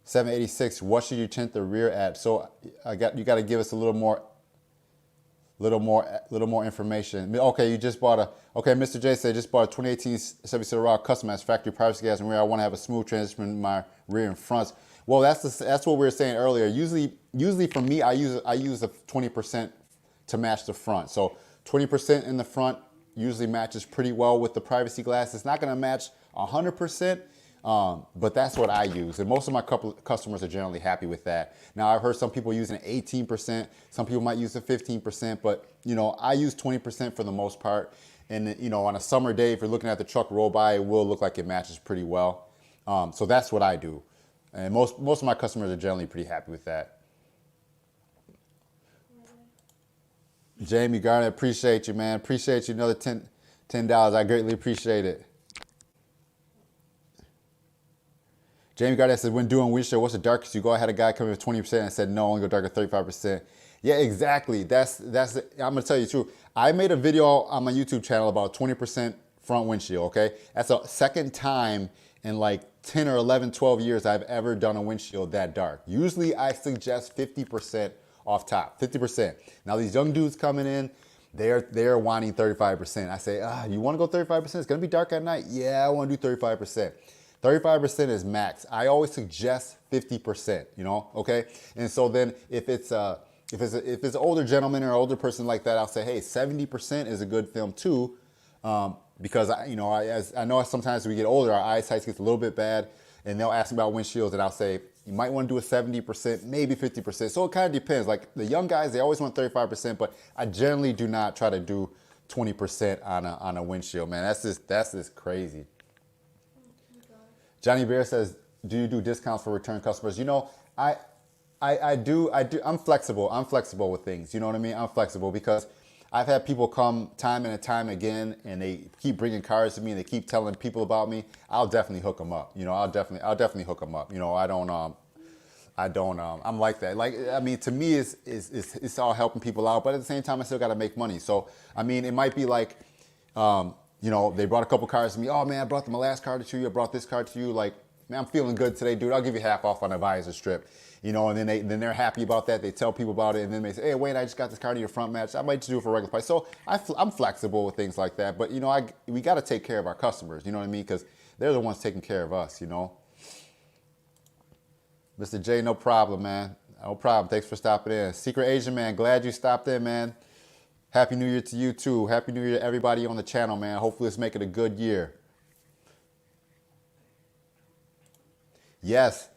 786. What should you tint the rear at? So you got to give us a little more information. Okay, you just bought Mr. J said just bought a 2018 Chevy Silverado custom as factory privacy gas and rear. I want to have a smooth transition in my rear and fronts. Well, that's what we were saying earlier. Usually for me, I use a 20% to match the front. So 20% in the front usually matches pretty well with the privacy glass. It's not going to match 100%, but that's what I use. And most of my customers are generally happy with that. Now, I've heard some people using 18%. Some people might use a 15%, but I use 20% for the most part. And on a summer day, if you're looking at the truck roll by, it will look like it matches pretty well. So that's what I do. And most of my customers are generally pretty happy with that. Jamie Garnett, appreciate you, man. Appreciate you. Another $10. I greatly appreciate it. Jamie Garnett says, when doing windshield, what's the darkest you go? I had a guy come in with 20% and said, no, only go darker 35%. Yeah, exactly. That's I'm going to tell you the truth. I made a video on my YouTube channel about 20% front windshield, okay? That's the second time in like 10 or 11, 12 years I've ever done a windshield that dark. Usually I suggest 50% off top, 50%. Now these young dudes coming in, they're wanting 35%. I say, you want to go 35%? It's going to be dark at night. Yeah, I want to do 35%. 35% is max. I always suggest 50%, okay? And so then if it's an older gentleman or an older person like that, I'll say, hey, 70% is a good film too, because I know sometimes as we get older, our eyesight gets a little bit bad, and they'll ask me about windshields, and I'll say, you might want to do a 70%, maybe 50%. So it kind of depends. Like the young guys, they always want 35%, but I generally do not try to do 20% on a windshield, man. That's just crazy. Johnny Bear says, do you do discounts for return customers? I do. I'm flexible. I'm flexible with things. You know what I mean? I'm flexible because I've had people come time and time again, and they keep bringing cars to me, and they keep telling people about me. I'll definitely hook them up. I'll definitely hook them up. I'm like that. Like, I mean, to me, it's all helping people out, but at the same time, I still got to make money. So, I mean, it might be like, they brought a couple cars to me. Oh man, I brought my last car to you. I brought this car to you. Like, man, I'm feeling good today, dude. I'll give you half off on a visor strip. And then they're happy about that. They tell people about it, and then they say, hey, wait, I just got this car to your front match. I might just do it for a regular price. So I'm flexible with things like that. But, we got to take care of our customers, you know what I mean? Because they're the ones taking care of us, Mr. J, no problem, man. No problem. Thanks for stopping in. Secret Asian man, glad you stopped in, man. Happy New Year to you too. Happy New Year to everybody on the channel, man. Hopefully let's make it a good year. Yes,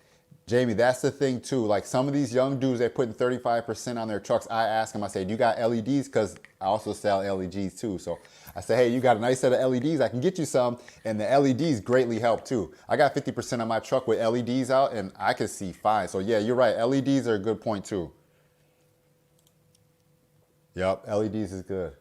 Jamie, that's the thing too. Like some of these young dudes, they're putting 35% on their trucks. I ask them, I say, do you got LEDs? Because I also sell LEDs too. So I say, hey, you got a nice set of LEDs? I can get you some. And the LEDs greatly help too. I got 50% on my truck with LEDs out and I can see fine. So yeah, you're right. LEDs are a good point too. Yep, LEDs is good.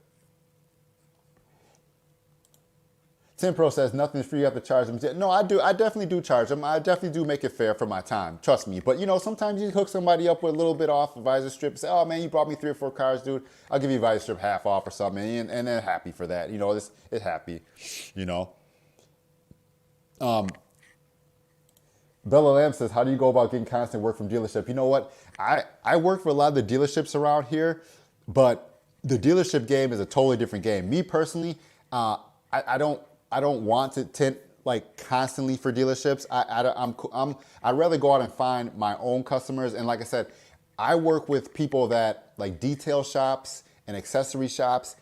Tint Pro says nothing's free, you have to charge them. No, I do. I definitely do charge them. I definitely do make it fair for my time. Trust me. But you know, sometimes you hook somebody up with a little bit off a visor strip. Say, oh man, you brought me 3 or 4 cars, dude. I'll give you a visor strip half off or something, and they're happy for that. You know, it's happy. You know. Bella Lamb says, how do you go about getting constant work from dealership? You know what? I work for a lot of the dealerships around here, but the dealership game is a totally different game. Me personally, I don't want to tint like constantly for dealerships. I'd rather go out and find my own customers. And like I said, I work with people that like detail shops and accessory shops.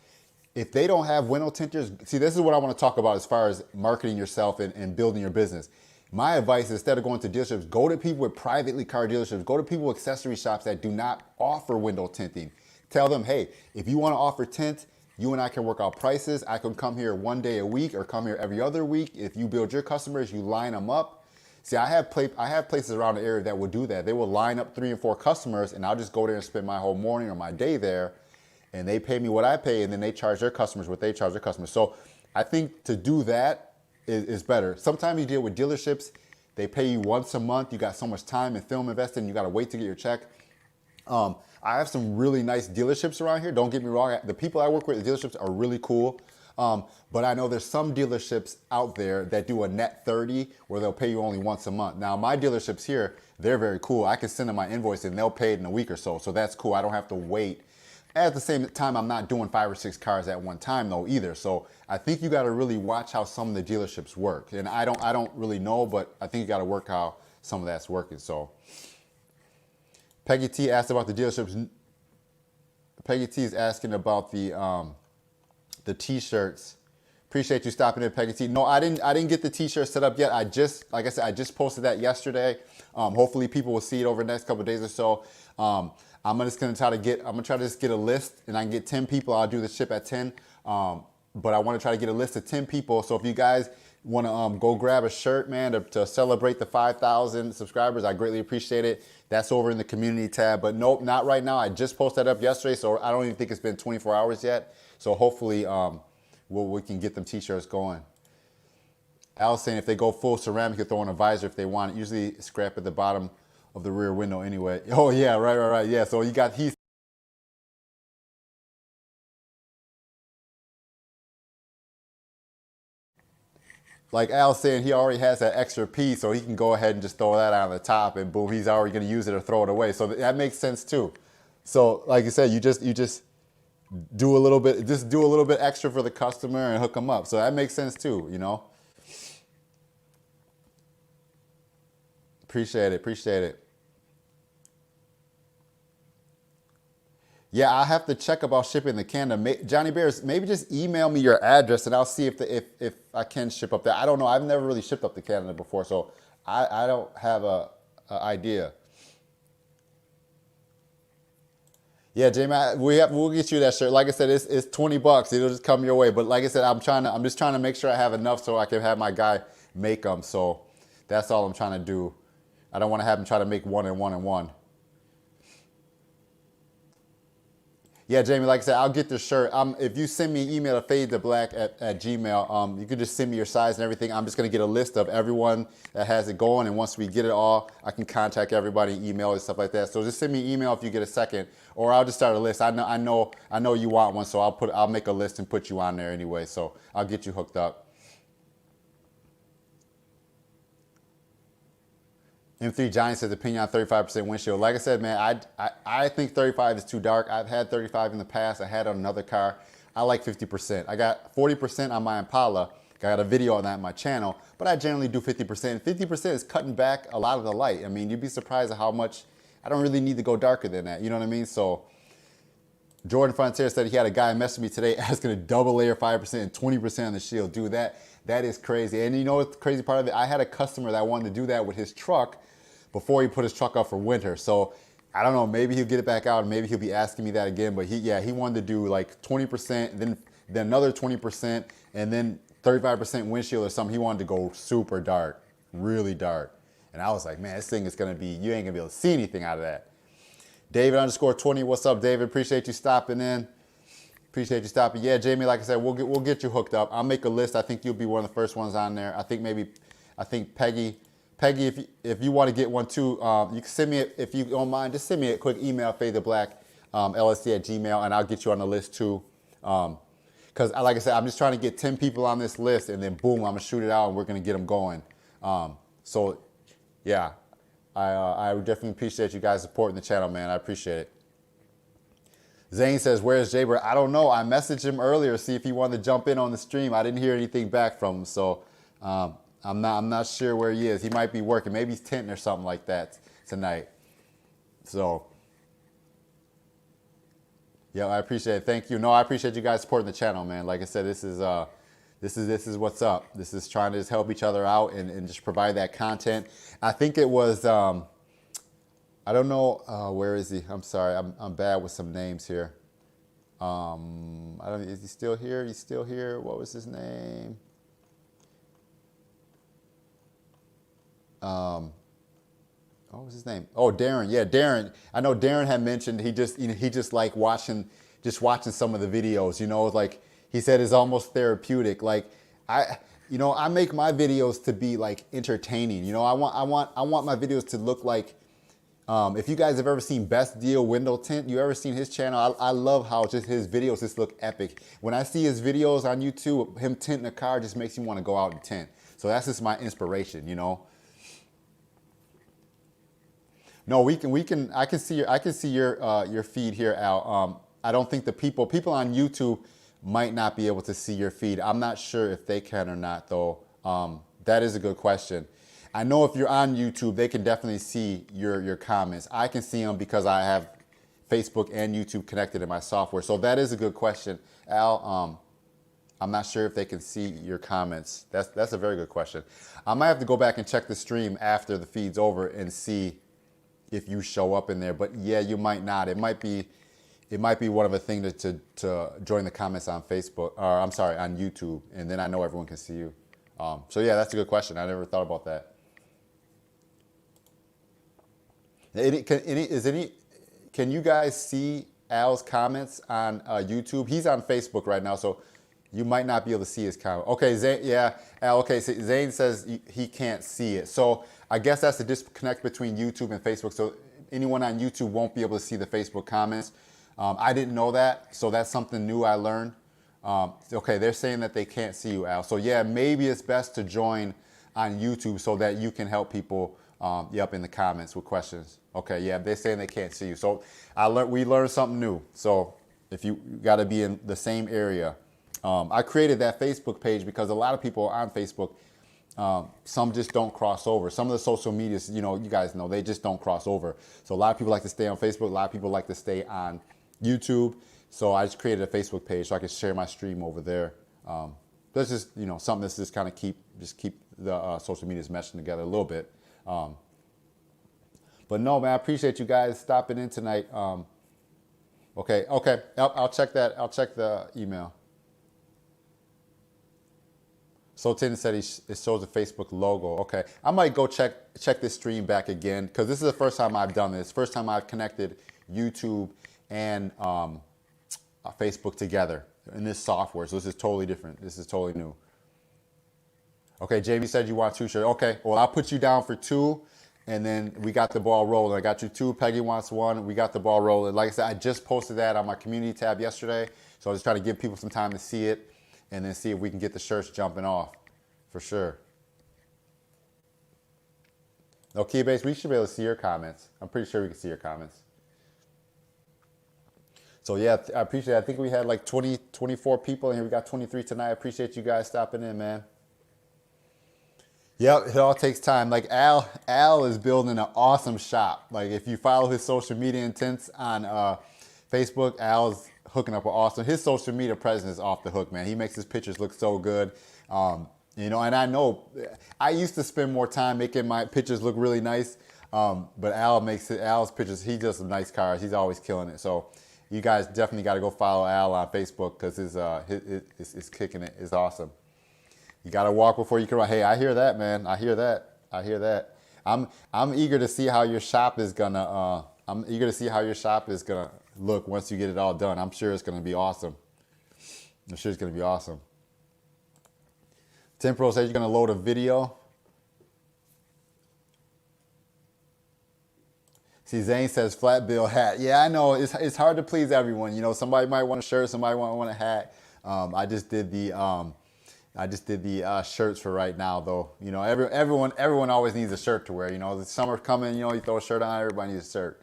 If they don't have window tinters, see, this is what I want to talk about as far as marketing yourself and building your business. My advice is instead of going to dealerships, go to people with privately car dealerships, go to people with accessory shops that do not offer window tinting. Tell them, hey, if you want to offer tint, you and I can work out prices. I can come here 1 day a week or come here every other week. If you build your customers, you line them up. See, I have places around the area that will do that. They will line up 3 and 4 customers and I'll just go there and spend my whole morning or my day there and they pay me what I pay and then they charge their customers what they charge their customers. So I think to do that is better. Sometimes you deal with dealerships, they pay you once a month. You got so much time and film invested and you got to wait to get your check. I have some really nice dealerships around here. Don't get me wrong. The people I work with at dealerships are really cool. But I know there's some dealerships out there that do a net 30 where they'll pay you only once a month. Now my dealerships here, they're very cool. I can send them my invoice and they'll pay it in a week or so. So that's cool. I don't have to wait. At the same time, I'm not doing 5 or 6 cars at one time though either. So I think you got to really watch how some of the dealerships work. And I don't really know, but I think you got to work how some of that's working. So Peggy T asked about the dealerships. Peggy T is asking about the t-shirts. Appreciate you stopping in, Peggy T. No, I didn't get the t-shirt set up yet. Like I said, I just posted that yesterday. Hopefully people will see it over the next couple of days or so. I'm just gonna try to just get a list and I can get 10 people. I'll do the ship at 10. But I want to try to get a list of 10 people. So if you guys want to go grab a shirt, man, to celebrate the 5,000 subscribers, I greatly appreciate it. That's over in the community tab. But nope, not right now. I just posted that up yesterday, so I don't even think it's been 24 hours yet. So hopefully we can get them t-shirts going. Al's saying if they go full ceramic, you throw in a visor if they want it. Usually scrap at the bottom of the rear window anyway. Oh yeah, right. Yeah, so you got heat. Like Al's saying, he already has that extra piece, so he can go ahead and just throw that on the top, and boom, he's already going to use it or throw it away. So that makes sense too. So like you said, you just do a little bit extra for the customer and hook them up. So that makes sense too, you know. Appreciate it. Yeah, I'll have to check about shipping to Canada. Johnny Bears, maybe just email me your address and I'll see if I can ship up there. I don't know. I've never really shipped up to Canada before, so I don't have a idea. Yeah, Jamie, we'll get you that shirt. Like I said, it's 20 bucks. It'll just come your way. But like I said, I'm just trying to make sure I have enough so I can have my guy make them. So that's all I'm trying to do. I don't want to have him try to make one and one and one. Yeah, Jamie, like I said, I'll get the shirt. If you send me an email to fadetoblack at Gmail, you can just send me your size and everything. I'm just going to get a list of everyone that has it going. And once we get it all, I can contact everybody, email and stuff like that. So just send me an email if you get a second, or I'll just start a list. I know you want one, so I'll make a list and put you on there anyway. So I'll get you hooked up. M3 Johnny says opinion on 35% windshield. Like I said, man, I think 35 is too dark. I've had 35 in the past. I had on another car. I like 50%. I got 40% on my Impala. I got a video on that on my channel, but I generally do 50%. 50% is cutting back a lot of the light. I mean, you'd be surprised at how much. I don't really need to go darker than that. You know what I mean? So Jordan Frontier said he had a guy message me today asking to double layer 5% and 20% on the shield. Dude, that is crazy. And you know what's the crazy part of it? I had a customer that wanted to do that with his truck before he put his truck up for winter. So I don't know, maybe he'll get it back out and maybe he'll be asking me that again. But he wanted to do like 20%, then another 20%, and then 35% windshield or something. He wanted to go super dark, really dark. And I was like, man, this thing is gonna be, you ain't gonna be able to see anything out of that. David _20, what's up, David? Appreciate you stopping in. Appreciate you stopping. Yeah, Jamie, like I said, we'll get you hooked up. I'll make a list. I think you'll be one of the first ones on there. I think Peggy, if you want to get one too, you can send me, if you don't mind, just send me a quick email, fadetheblack@lsc@gmail, and I'll get you on the list too. Because like I said, I'm just trying to get 10 people on this list, and then boom, I'm gonna shoot it out, and we're gonna get them going. So yeah, I would definitely appreciate you guys supporting the channel, man. I appreciate it. Zane says, where's Jaber? I don't know. I messaged him earlier, see if he wanted to jump in on the stream. I didn't hear anything back from him, so I'm not sure where he is. He might be working. Maybe he's tinting or something like that tonight. So yeah, I appreciate it. Thank you. No, I appreciate you guys supporting the channel, man. Like I said, this is what's up. This is trying to just help each other out and just provide that content. I think it was I don't know, where is he? I'm sorry, I'm bad with some names here. I don't. Is he still here? He's still here. What was his name? What was his name? Oh, Darren. Yeah, Darren. I know Darren had mentioned he just like watching some of the videos. You know, like he said, it's almost therapeutic. Like I make my videos to be like entertaining. You know, I want my videos to look like. If you guys have ever seen Best Deal Window Tint, you ever seen his channel? I love how just his videos just look epic. When I see his videos on YouTube, him tinting a car just makes me want to go out and tint. So that's just my inspiration, you know. No, I can see your feed here, Al. I don't think the people on YouTube might not be able to see your feed. I'm not sure if they can or not though. That is a good question. I know if you're on YouTube, they can definitely see your comments. I can see them because I have Facebook and YouTube connected in my software. So that is a good question, Al. I'm not sure if they can see your comments. That's a very good question. I might have to go back and check the stream after the feed's over and see if you show up in there. But yeah, you might not. It might be one of the things to join the comments on Facebook, or I'm sorry, on YouTube, and then I know everyone can see you. So yeah, that's a good question. I never thought about that. Can you guys see Al's comments on YouTube? He's on Facebook right now, so you might not be able to see his comment. Okay, Zane, yeah, Al, okay, so Zane says he can't see it. So I guess that's the disconnect between YouTube and Facebook. So anyone on YouTube won't be able to see the Facebook comments. I didn't know that, so that's something new I learned. Okay, they're saying that they can't see you, Al. So yeah, maybe it's best to join on YouTube so that you can help people up in the comments with questions. Okay, yeah, they're saying they can't see you. So we learned something new. So if you got to be in the same area. I created that Facebook page because a lot of people are on Facebook. Some just don't cross over. Some of the social medias, you guys know, they just don't cross over. So a lot of people like to stay on Facebook. A lot of people like to stay on YouTube. So I just created a Facebook page so I can share my stream over there. That's just, something that's just kind of keep the social medias meshing together a little bit. But no, man, I appreciate you guys stopping in tonight. Okay. I'll check that. I'll check the email. So Tint said it shows the Facebook logo. Okay, I might go check this stream back again because this is the first time I've done this. First time I've connected YouTube and Facebook together in this software. So this is totally different. This is totally new. Okay, JB said you want 2 shirts. Okay, well I'll put you down for 2, and then we got the ball rolling. I got you 2. Peggy wants 1. We got the ball rolling. Like I said, I just posted that on my community tab yesterday. So I was just trying to give people some time to see it, and then see if we can get the shirts jumping off, for sure. No, Keybase, we should be able to see your comments. I'm pretty sure we can see your comments. So yeah, I appreciate it. I think we had like 24 people in here. We got 23 tonight. I appreciate you guys stopping in, man. Yep, it all takes time. Like Al is building an awesome shop. Like if you follow his social media intents on Facebook, hooking up with Austin. His social media presence is off the hook, man. He makes his pictures look so good. You know, and I know I used to spend more time making my pictures look really nice. But Al's pictures, he does some nice cars. He's always killing it. So you guys definitely got to go follow Al on Facebook because his kicking it. It's awesome. You got to walk before you can run. Hey, I hear that, man. I hear that. I hear that. I'm eager to see how your shop is gonna. I'm eager to see how your shop is gonna look once you get it all done. I'm sure it's gonna be awesome. I'm sure it's gonna be awesome. Tint Pro says you're gonna load a video. See, Zane says flat bill hat. Yeah, I know it's hard to please everyone. You know, somebody might want a shirt, somebody might want a hat. I just did the shirts for right now, though. You know, everyone always needs a shirt to wear. You know, the summer's coming. You know, you throw a shirt on, everybody needs a shirt.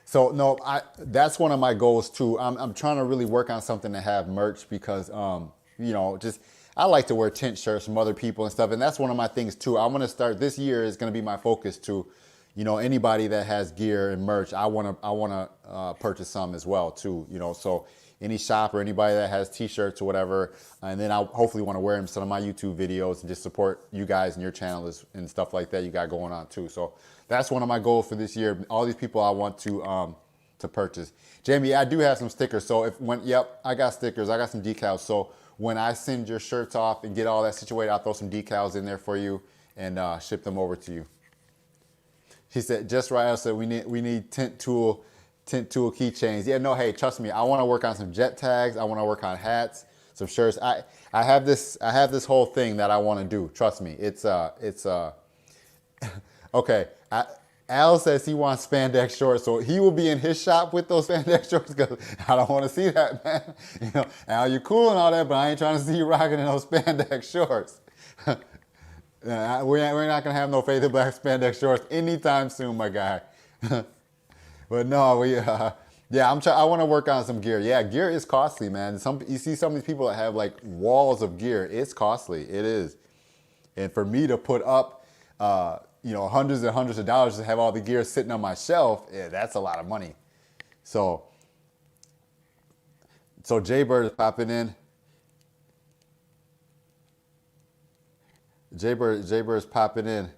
So no, that's one of my goals too. I'm trying to really work on something to have merch because you know, just I like to wear tint shirts from other people and stuff, and that's one of my things too. I want to start this year is going to be my focus to, you know, anybody that has gear and merch, I want to purchase some as well too. You know, so any shop or anybody that has t-shirts or whatever, and then I hopefully want to wear them in some of my YouTube videos and just support you guys and your channel and stuff like that you got going on too. So that's one of my goals for this year. All these people I want to purchase. Jamie, I do have some stickers. So I got stickers. I got some decals. So when I send your shirts off and get all that situated, I'll throw some decals in there for you and ship them over to you. He said, just right. I said we need tint tool keychains. Yeah, no, hey, trust me. I want to work on some jet tags. I want to work on hats, some shirts. I have this whole thing that I want to do. Trust me. It's okay. Al says he wants spandex shorts, so he will be in his shop with those spandex shorts because I don't want to see that, man. You know, Al, you're cool and all that, but I ain't trying to see you rocking in those spandex shorts. We're not gonna have no faded black spandex shorts anytime soon, my guy. But no, yeah, I want to work on some gear. Yeah, gear is costly, man. You see some of these people that have like walls of gear. It's costly. It is. And for me to put up, you know, hundreds and hundreds of dollars to have all the gear sitting on my shelf, yeah, that's a lot of money. So Jaybird is popping in. Jaybird is popping in.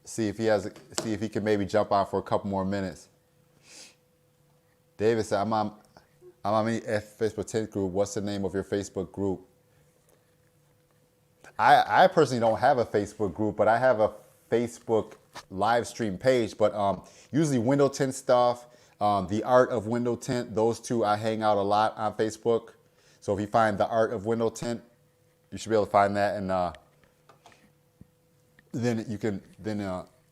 See if he can maybe jump on for a couple more minutes. David said, I'm on my Facebook Tint group. What's the name of your Facebook group? I personally don't have a Facebook group, but I have a Facebook live stream page. But usually window tint stuff, the art of window tint, those two I hang out a lot on Facebook. So if you find the art of window tint, you should be able to find that, and then you can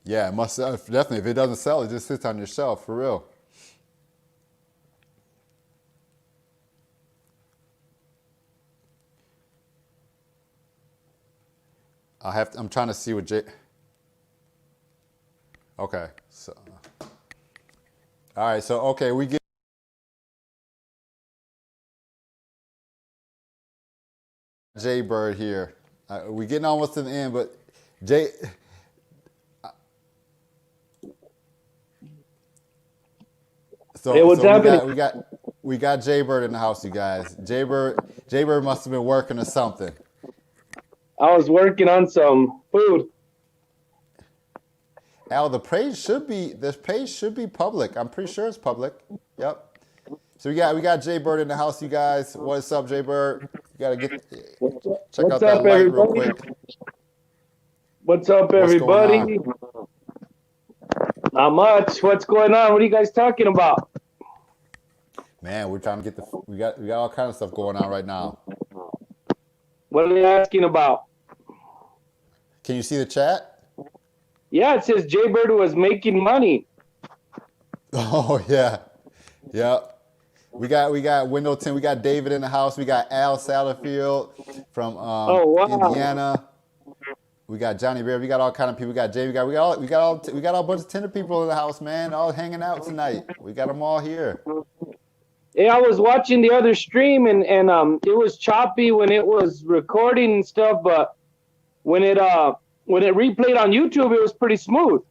yeah, it must sell. Definitely. If it doesn't sell, it just sits on your shelf for real. I'm trying to see what okay, so all right, so okay, we get Jaybird here. We're getting almost to the end, but so, hey, what's happening? We got Jaybird in the house, you guys. Jaybird must have been working or something. I was working on some food. Al, this page should be public. I'm pretty sure it's public. Yep. So we got Jaybird in the house, you guys. What's up, Jaybird? You gotta check out that light real quick. What's up, everybody? Not much. What's going on? What are you guys talking about? Man, we're trying to we got all kinds of stuff going on right now. What are they asking about? Can you see the chat? Yeah, it says Jaybird was making money. Oh yeah, yep. We got window tint. We got David in the house. We got Al Satterfield from Indiana. We got Johnny Bear. We got all kind of people. We got Jay. We got a bunch of tender people in the house, man. All hanging out tonight. We got them all here. Yeah, I was watching the other stream and it was choppy when it was recording and stuff, but when it replayed on YouTube, it was pretty smooth.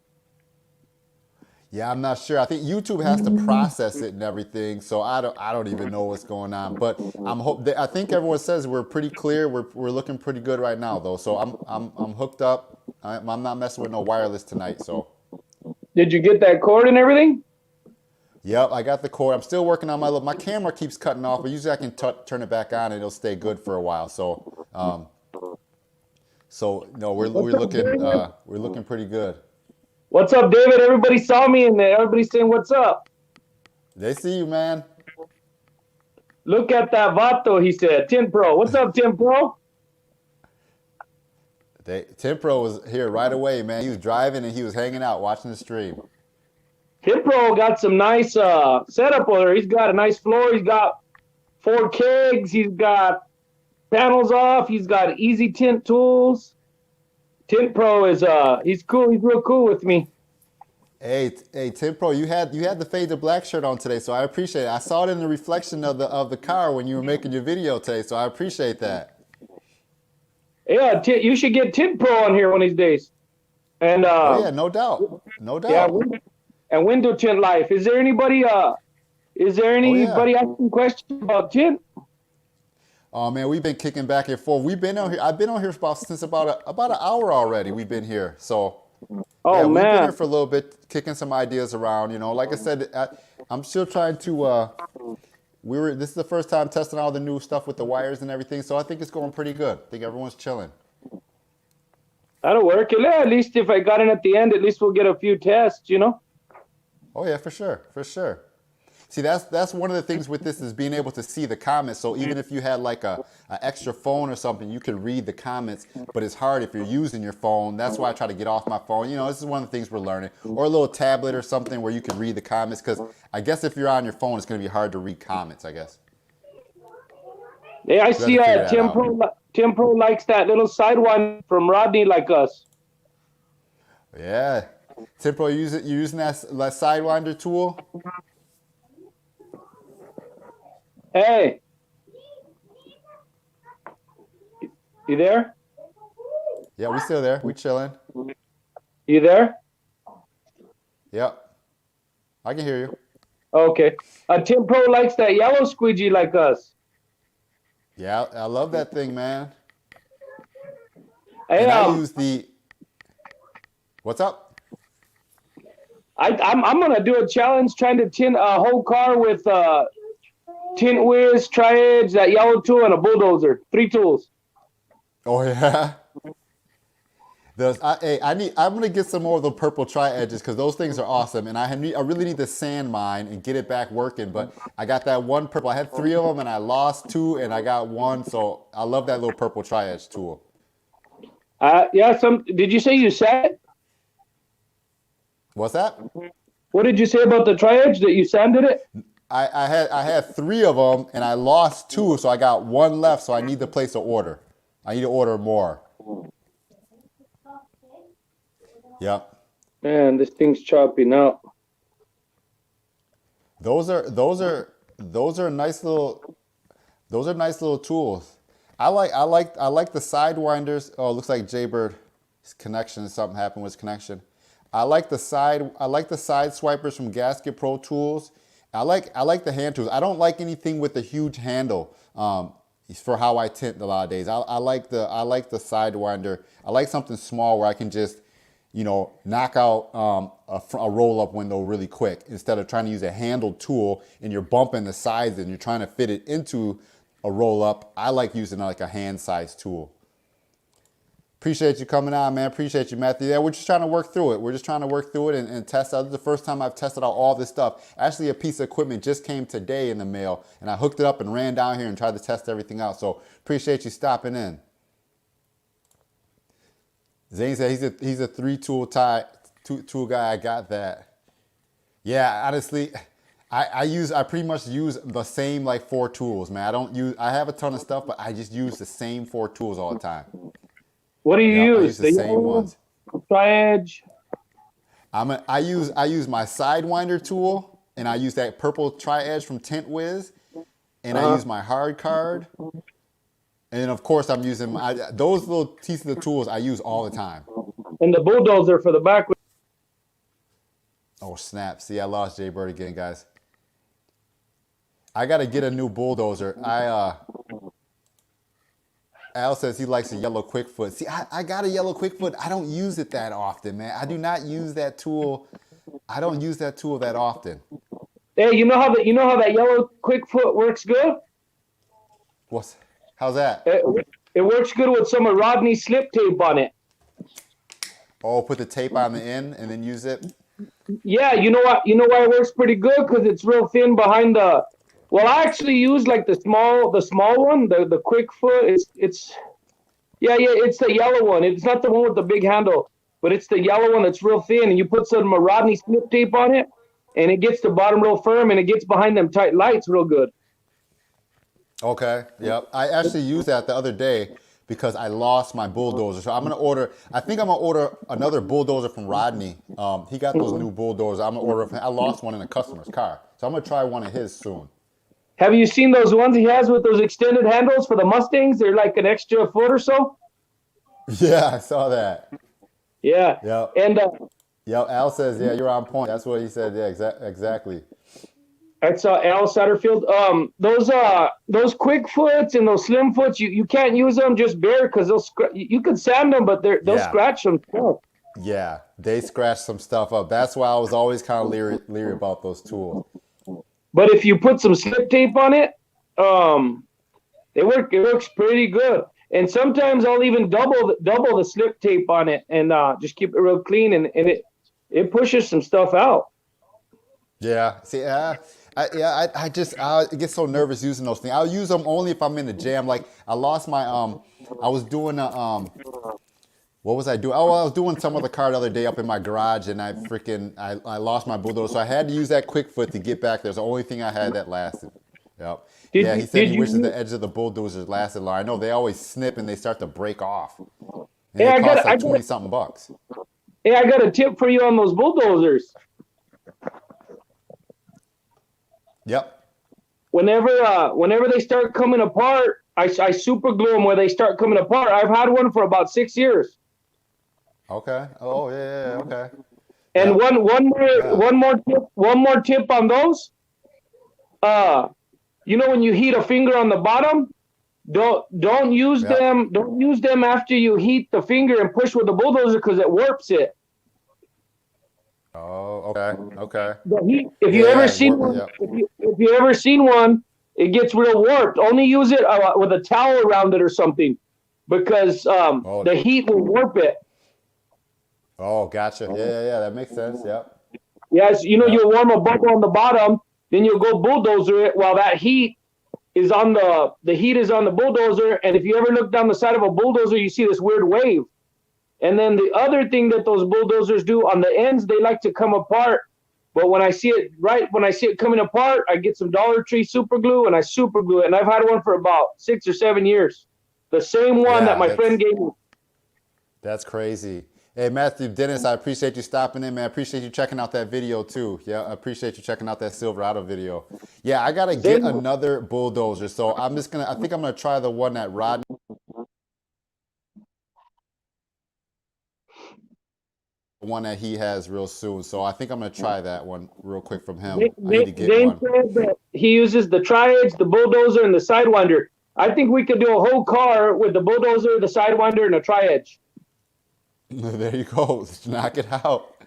Yeah, I'm not sure. I think YouTube has to process it and everything, so I don't even know what's going on. But I think everyone says we're pretty clear. We're looking pretty good right now though. So I'm hooked up. I'm not messing with no wireless tonight. So Did you get that cord and everything? yep, I got the cord. I'm still working on my camera keeps cutting off, but usually I can turn it back on and it'll stay good for a while. So no, we're looking pretty good. What's up, David? Everybody saw me and everybody's saying, "What's up?" They see you, man. Look at that vato, he said. Tint Pro. What's up, Tint Pro? Tim Pro was here right away, man. He was driving and he was hanging out watching the stream. Tint Pro got some nice setup over there. He's got a nice floor. He's got 4 kegs. He's got panels off. He's got easy tint tools. Tint Pro is he's cool. He's real cool with me. Hey, Tim Pro, you had the fade to black shirt on today, so I appreciate it. I saw it in the reflection of the car when you were making your video today, so I appreciate that. Yeah, you should get Tint Pro on here one of these days. And Oh yeah, no doubt, no yeah, doubt. and window tint life. Is there anybody asking questions about tint? Oh man, we've been kicking back and forth. We've been on here. I've been on here since about an hour already. We've been here, so Oh yeah, we've been man. here for a little bit, kicking some ideas around. You know, like I said, I'm still trying to. This is the first time testing all the new stuff with the wires and everything, so I think it's going pretty good. I think everyone's chilling. That'll work. Yeah, at least if I got in at the end, at least we'll get a few tests, you know? Oh yeah, for sure, for sure. See, that's one of the things with this is being able to see the comments. So even if you had like a extra phone or something, you could read the comments. But it's hard if you're using your phone. That's why I try to get off my phone. You know, this is one of the things we're learning. Or a little tablet or something where you can read the comments. Because I guess if you're on your phone, it's going to be hard to read comments, I guess. Yeah, I So see we have to figure that out. Tim Pro likes that little side one from Rodney like us. Yeah. Tim Pro, you're using that Sidewinder tool? Hey. You there? Yeah, we still there. We chilling. You there? Yep. I can hear you. Okay. Tim Pro likes that yellow squeegee like us. Yeah, I love that thing, man. Hey, And I use what's up? I'm gonna do a challenge trying to tint a whole car with Tint Whiz, Tri-Edge, that yellow tool, and a bulldozer. 3 tools. Oh yeah. I'm gonna get some more of the purple tri-edges because those things are awesome, and I really need to sand mine and get it back working. But I got that one purple. I had 3 of them, and I lost 2, and I got 1. So I love that little purple tri-edge tool. Yeah. Did you say you sanded? What's that? What did you say about the Tri-Edge that you sanded it? I had 3 of them, and I lost 2, so I got 1 left. So I need to place an order. I need to order more. Yep. Man, this thing's choppy now. Those are nice little tools. I like the sidewinders. Oh, it looks like Jaybird's connection. Something happened with his connection. I like the side swipers from Gasket Pro Tools. I like the hand tools. I don't like anything with a huge handle. For how I tint a lot of days. I like the sidewinder. I like something small where I can just, knock out a roll-up window really quick instead of trying to use a handled tool and you're bumping the sides and you're trying to fit it into a roll-up. I like using like a hand-sized tool. Appreciate you coming on, man. Appreciate you, Matthew. Yeah, we're just trying to work through it. We're just trying to work through it and test out. This is the first time I've tested out all this stuff. Actually, a piece of equipment just came today in the mail, and I hooked it up and ran down here and tried to test everything out. So appreciate you stopping in. Zane said he's a 3-tool tool guy. I got that. Yeah, honestly, I pretty much use the same like 4 tools, man. I have a ton of stuff, but I just use the same 4 tools all the time. What do you Yeah, I use? use the same ones. Tri-Edge. I use my Sidewinder tool, and I use that purple tri-edge from Tint Whiz, and I use my hard card, and of course I'm using those little pieces of tools I use all the time. And the bulldozer for the back. Oh snap! See, I lost Jay Bird again, guys. I gotta get a new bulldozer. Al says he likes a yellow Quickfoot. See, I got a yellow Quickfoot. I don't use it that often, man. I do not use that tool. I don't use that tool that often. Hey, you know how that yellow Quickfoot works good? How's that? It works good with some of Rodney's slip tape on it. Oh, put the tape on the end and then use it. Yeah, you know what? You know why it works pretty good? Because it's real thin behind the. Well, I actually use like the small one, the Quickfoot. It's it's the yellow one. It's not the one with the big handle, but it's the yellow one that's real thin. And you put some Rodney slip tape on it, and it gets the bottom real firm, and it gets behind them tight lights real good. Okay. Yep. I actually used that the other day because I lost my bulldozer. So I think I'm gonna order another bulldozer from Rodney. He got those new bulldozers. I'm gonna order. I lost one in a customer's car, so I'm gonna try one of his soon. Have you seen those ones he has with those extended handles for the Mustangs? They're like an extra foot or so. Yeah, I saw that. Yeah. Yep. And Yep. Al says, yeah, you're on point. That's what he said. Yeah, exactly. that's Al Satterfield. Those quick foots and those slim foots, you can't use them just bare because you can sand them, but they'll scratch them. Yeah, they scratch some stuff up. That's why I was always kind of leery about those tools. But if you put some slip tape on it, it works pretty good. And sometimes I'll even double the slip tape on it and just keep it real clean, and it pushes some stuff out. Yeah. See, I get so nervous using those things. I'll use them only if I'm in a jam. Like I lost my I was doing a what was I doing? Oh, I was doing some other car the other day up in my garage, and I lost my bulldozer, so I had to use that Quickfoot to get back there. It's the only thing I had that lasted. Yep. He said he wishes the edge of the bulldozers lasted longer. I know they always snip and they start to break off. And they cost like 20-something bucks. Hey, I got a tip for you on those bulldozers. Yep. Whenever they start coming apart, I super glue them where they start coming apart. I've had one for about 6 years. Okay. Oh yeah. Okay. And one more tip on those. When you heat a finger on the bottom, don't use them. Don't use them after you heat the finger and push with the bulldozer because it warps it. Oh, okay. If you ever seen one, it gets real warped. Only use it with a towel around it or something, because the heat will warp it. Oh, gotcha. Yeah. That makes sense. Yep. Yes, you'll warm a bubble on the bottom, then you'll go bulldozer it while that heat is on the heat is on the bulldozer. And if you ever look down the side of a bulldozer, you see this weird wave. And then the other thing that those bulldozers do on the ends, they like to come apart. But when I see it coming apart, I get some Dollar Tree super glue and I super glue it. And I've had one for about 6 or 7 years. The same one that my friend gave me. That's crazy. Hey, Matthew Dennis, I appreciate you stopping in, man. I appreciate you checking out that video, too. Yeah, I appreciate you checking out that Silverado video. Yeah, I got to get another bulldozer. So I think I'm going to try the one that Rodney. One that he has real soon. So I think I'm going to try that one real quick from him. I need to get one. Said that he uses the Tri-Edge, the bulldozer, and the Sidewinder. I think we could do a whole car with the bulldozer, the Sidewinder, and a Tri-Edge. There you go. Let's knock it out.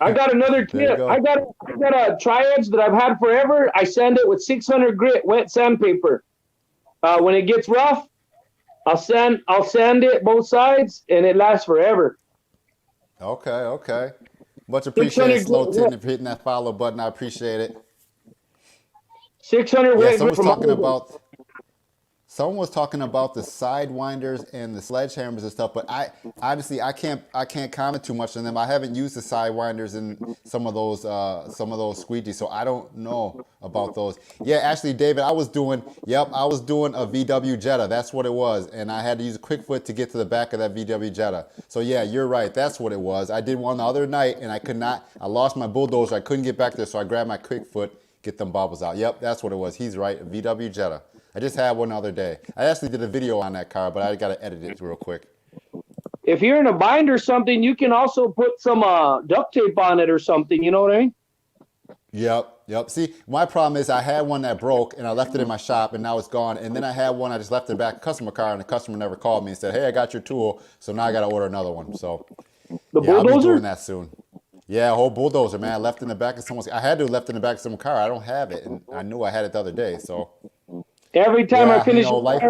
I got another tip. I got a Tri-Edge that I've had forever. I sand it with 600 grit wet sandpaper. When it gets rough, I'll sand it both sides, and it lasts forever. Okay. Much appreciated, Slow Tint, for hitting that follow button. I appreciate it. 600 wet. Someone was talking about the Sidewinders and the sledgehammers and stuff, but I can't comment too much on them. I haven't used the Sidewinders and some of those squeegees, so I don't know about those. Yeah, actually, David, I was doing a VW Jetta. That's what it was, and I had to use a Quickfoot to get to the back of that VW Jetta. So yeah, you're right. That's what it was. I did one the other night, and I lost my bulldozer. I couldn't get back there, so I grabbed my Quickfoot, get them bubbles out. Yep, that's what it was. He's right. A VW Jetta. I just had one the other day. I actually did a video on that car, but I got to edit it real quick. if you're in a bind or something, you can also put some duct tape on it or something. You know what I mean? Yep. See, my problem is I had one that broke and I left it in my shop and now it's gone. And then I had one I just left it back in the customer car and the customer never called me and said, "Hey, I got your tool, so now I got to order another one." So The yeah, I'll be bulldozer? doing that soon. Yeah, a whole bulldozer, man. I left in the back of someone's. I had to have left in the back of someone's car. I don't have it, and I knew I had it the other day. So Every time I yeah, finish life.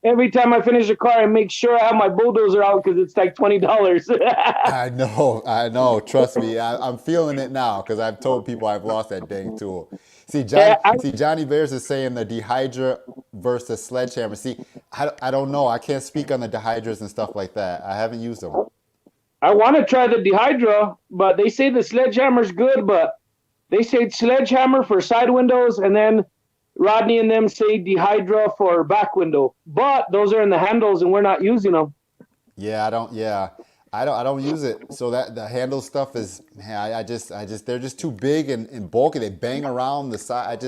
every time I finish a car, I make sure I have my bulldozer out because it's like $20. I know. Trust me, I'm feeling it now because I've told people I've lost that dang tool. See, Johnny Bears is saying the dehydra versus sledgehammer. See, I don't know. I can't speak on the dehydras and stuff like that. I haven't used them. I want to try the dehydra, but they say the sledgehammer's good, but they say sledgehammer for side windows, and then Rodney and them say dehydra for back window. But those are in the handles, and we're not using them. Yeah, I don't. Yeah, I don't use it. So that the handle stuff is, man, I just they're just too big and bulky. They bang around the side.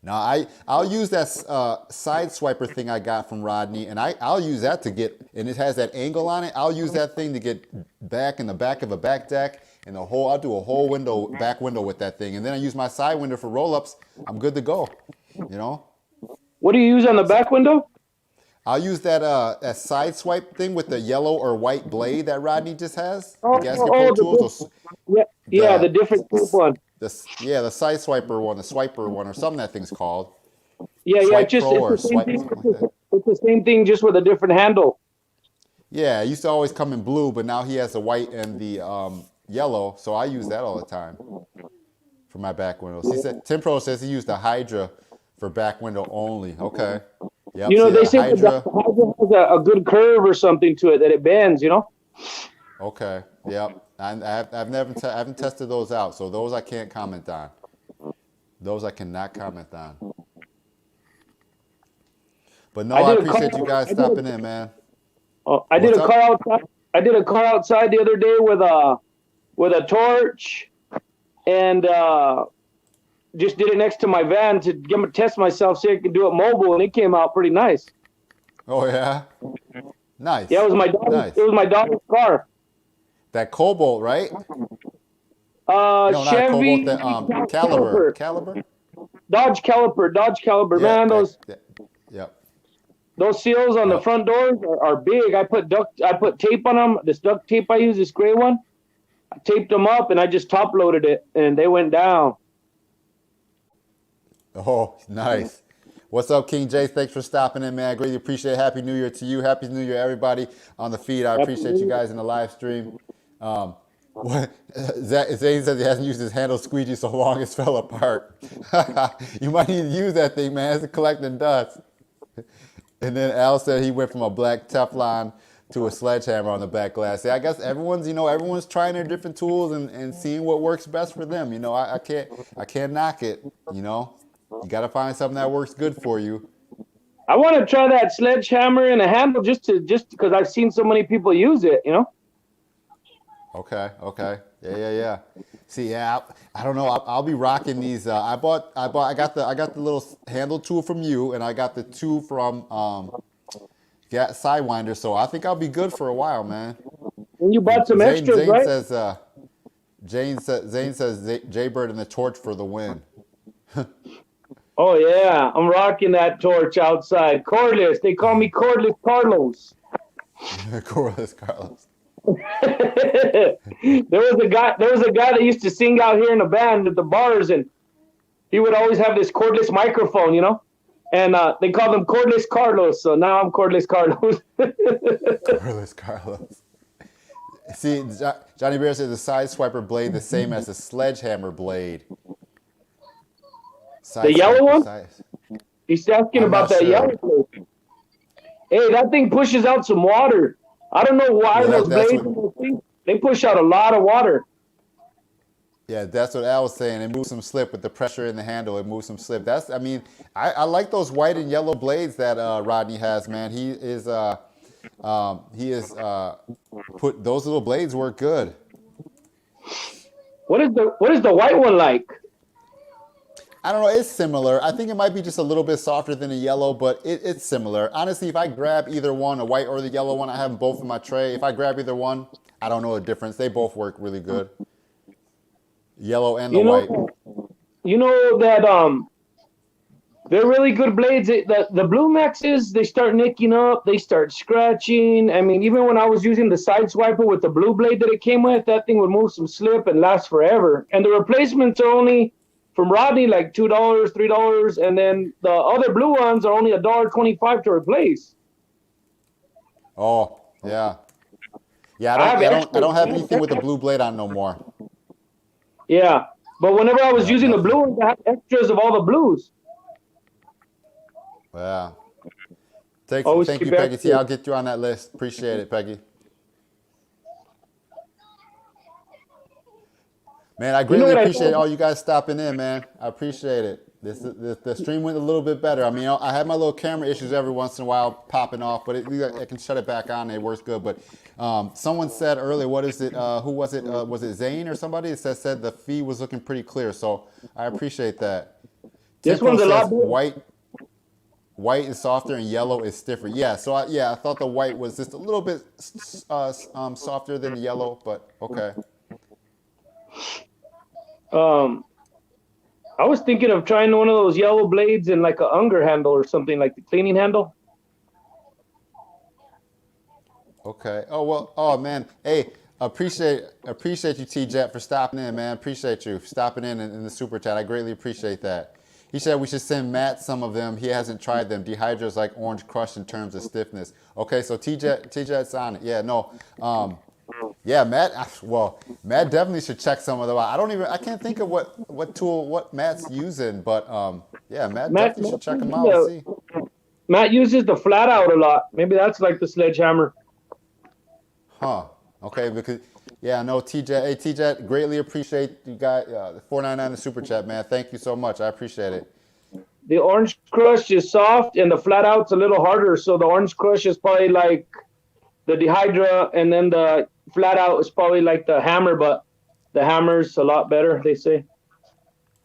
I'll use that side swiper thing I got from Rodney, and I'll use that to get, and it has that angle on it. I'll use that thing to get back in the back of a back deck, and I'll do a whole back window with that thing, and then I use my side window for roll ups. I'm good to go. You know. What do you use on the back window? I'll use that side swipe thing with the yellow or white blade that Rodney just has. Oh, The Gasket Pro Tools. the different one. The side swiper one, the swiper one, or something that thing's called. Yeah, Swipe just Pro or it's the same Swipe, thing. something like that. It's the same thing, just with a different handle. Yeah, it used to always come in blue, but now he has the white and the yellow, so I use that all the time for my back windows. He said Tim Pro says he used the Hydra for back window only. Okay. Yep. You know, see they the say that the Hydra has a good curve or something to it, that it bends, you know? Okay. Yep. I haven't tested those out, so those I can't comment on. Those I cannot comment on. But no, I appreciate you guys stopping in, man. I did a car outside. I did a car outside the other day with a torch, and just did it next to my van to test myself, so I could do it mobile, and it came out pretty nice. Oh yeah, nice. Yeah, it was my daughter's. Nice. It was my daughter's car. That Cobalt, right? No, Chevy. not Cobalt. That Caliber. Dodge Caliber. Yeah, Man, Yep. those seals on the front doors are big. I put tape on them. This duct tape I use, this gray one. I taped them up, and I just top loaded it, and they went down. Oh, nice. What's up, King Jay? Thanks for stopping in, man. I greatly appreciate it. Happy New Year to you. Happy New Year, everybody on the feed. I appreciate you guys in the live stream. Zane says he hasn't used his handle squeegee so long it's fell apart. You might need to use that thing, man. It's collecting dust. And then Al said he went from a black Teflon to a sledgehammer on the back glass. Yeah, I guess everyone's trying their different tools and seeing what works best for them. You know, I can't knock it. You know, you got to find something that works good for you. I want to try that sledgehammer and a handle just because I've seen so many people use it. You know. Okay. Yeah. See, yeah, I don't know. I'll be rocking these. I got the little handle tool from you, and I got the two from Sidewinder. So I think I'll be good for a while, man. And you bought some extras, Zane right? Zane says Jaybird and the torch for the win. Oh yeah, I'm rocking that torch outside. Cordless. They call me Cordless Carlos. Cordless Carlos. there was a guy that used to sing out here in a band at the bars, and he would always have this cordless microphone, you know, and they called him Cordless Carlos. So now I'm Cordless Carlos. Cordless Carlos. See, Johnny Bear says the side swiper blade the same as the sledgehammer blade. The yellow one? He's asking about that yellow blade. Hey, that thing pushes out some water. I don't know why those blades, they push out a lot of water. Yeah, that's what Al was saying. It moves some slip with the pressure in the handle. It moves some slip. I like those white and yellow blades that Rodney has, man. Put those little blades work good. What is the white one like? I don't know. It's similar. I think it might be just a little bit softer than the yellow, but it's similar. Honestly, if I grab either one, a white or the yellow one, I have them both in my tray. If I grab either one, I don't know the difference. They both work really good. Yellow and the You white. know, you know that they're really good blades. The Blue Maxes, they start nicking up, they start scratching. I mean, even when I was using the side swiper with the blue blade that it came with, that thing would move some slip and last forever. And the replacements are only from Rodney like $2, $3, and then the other blue ones are only $1.25 to replace. Oh, yeah. Yeah, I have I don't have extras. anything with the blue blade on no more. Yeah, but whenever I was Yeah, using the nothing. blue ones, I had extras of all the blues. Yeah. Always Thank keep you, Peggy T. extras. I'll get you on that list. Appreciate it, Peggy. Man, I You know greatly what I appreciate thought? all you guys stopping in, man. I appreciate it. The stream went a little bit better. I mean, I had my little camera issues every once in a while popping off, but I can shut it back on. It works good. But someone said earlier, what is it? Who was it? Was it Zane or somebody? It said the feed was looking pretty clear. So I appreciate that. This Tempro one's a says lot better. white is softer and yellow is stiffer. Yeah, so I thought the white was just a little bit softer than the yellow, but okay. Um, I was thinking of trying one of those yellow blades in like a Unger handle or something, like the cleaning handle. Okay. Oh well. Oh man. Hey, appreciate you, T Jet, for stopping in, man. Appreciate you for stopping in the super chat. I greatly appreciate that. He said we should send Matt some of them. He hasn't tried them. Dehydra's like Orange Crush in terms of stiffness. Okay, so T Jet's on it. Yeah. No. Yeah, Matt. Well, Matt definitely should check some of them out. I can't think of what Matt's using, but yeah, Matt Matt, definitely should check them uses out and see. Matt uses the flat out a lot. Maybe that's like the sledgehammer. Huh. Okay, because yeah, no, TJ. Hey, TJ, greatly appreciate you guys. The 499 the super chat, man. Thank you so much. I appreciate it. The Orange Crush is soft and the flat out's a little harder. So the Orange Crush is probably like the Dehydra, and then the flat out is probably like the hammer, but the hammer's a lot better, they say.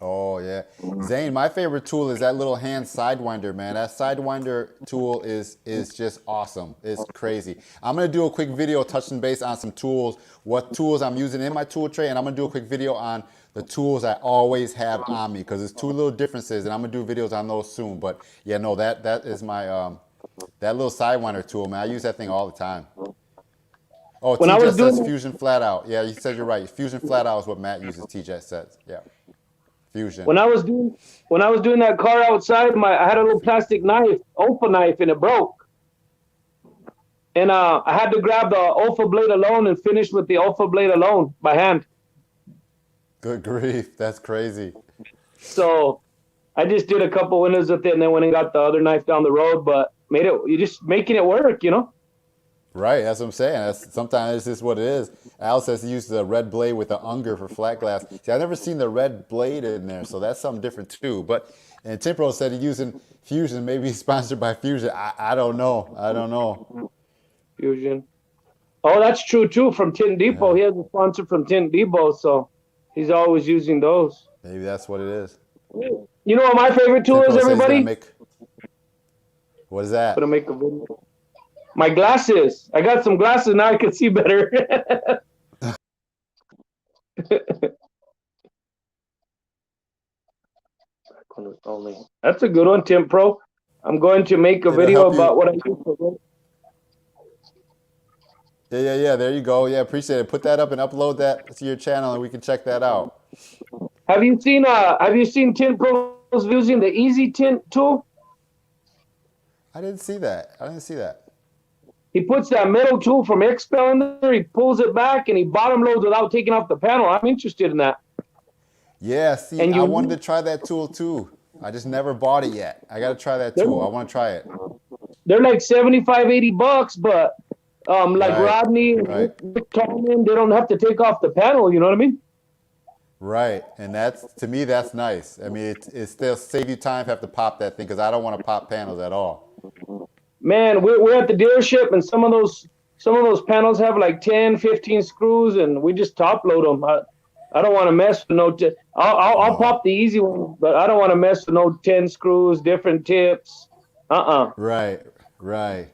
Oh yeah, Zane. My favorite tool is that little hand sidewinder, man. That sidewinder tool is just awesome. It's crazy. I'm gonna do a quick video touching base on some tools, what tools I'm using in my tool tray, and I'm gonna do a quick video on the tools I always have on me because there's two little differences, and I'm gonna do videos on those soon. But yeah, no, that is my that little sidewinder tool, man. I use that thing all the time. Oh, When I was TJ says doing Fusion Flat Out. Yeah, you said you're right. Fusion Flat Out is what Matt uses. TJ says, yeah, Fusion. when I was doing that car outside, I had a little plastic knife, Olfa knife, and it broke. And I had to grab the Olfa blade alone and finish with the Olfa blade alone by hand. Good grief, that's crazy. So I just did a couple windows with it and then went and got the other knife down the road, but you're just making it work, you know? Right, that's what I'm saying. Sometimes it's just what it is. Al says he uses a red blade with an Unger for flat glass. See, I've never seen the red blade in there, so that's something different too. But and Tempro said he's using Fusion. Maybe he's sponsored by Fusion. I don't know. I don't know. Fusion. Oh, that's true too. From Tint Depot, he has a sponsor from Tint Depot, so he's always using those. Maybe that's what it is. You know what my favorite tool Tempro is, says he's everybody? gonna make. What is that? I'm gonna make a video. My glasses. I got some glasses now. I can see better. That's a good one, Tim Pro. I'm going to make a It'll video help you. about what I do for work. Yeah. There you go. Yeah, appreciate it. Put that up and upload that to your channel, and we can check that out. Have you seen Tint Pros using the Easy Tint tool? I didn't see that. He puts that metal tool from Expel in there, he pulls it back, and he bottom loads without taking off the panel. I'm interested in that. Yeah, see, And I wanted to try that tool too. I just never bought it yet. I got to try that tool. I want to try it. They're like $75, $80, but like Right, Rodney and right. Rick Tallman, they don't have to take off the panel, you know what I mean? Right, and to me, that's nice. I mean, it still save you time to have to pop that thing because I don't want to pop panels at all. Man, we're at the dealership, and some of those panels have like 10, 15 screws, and we just top load them. I don't want to mess with no. I'll No. pop the easy one, but I don't want to mess with no 10 screws, different tips. Right, right.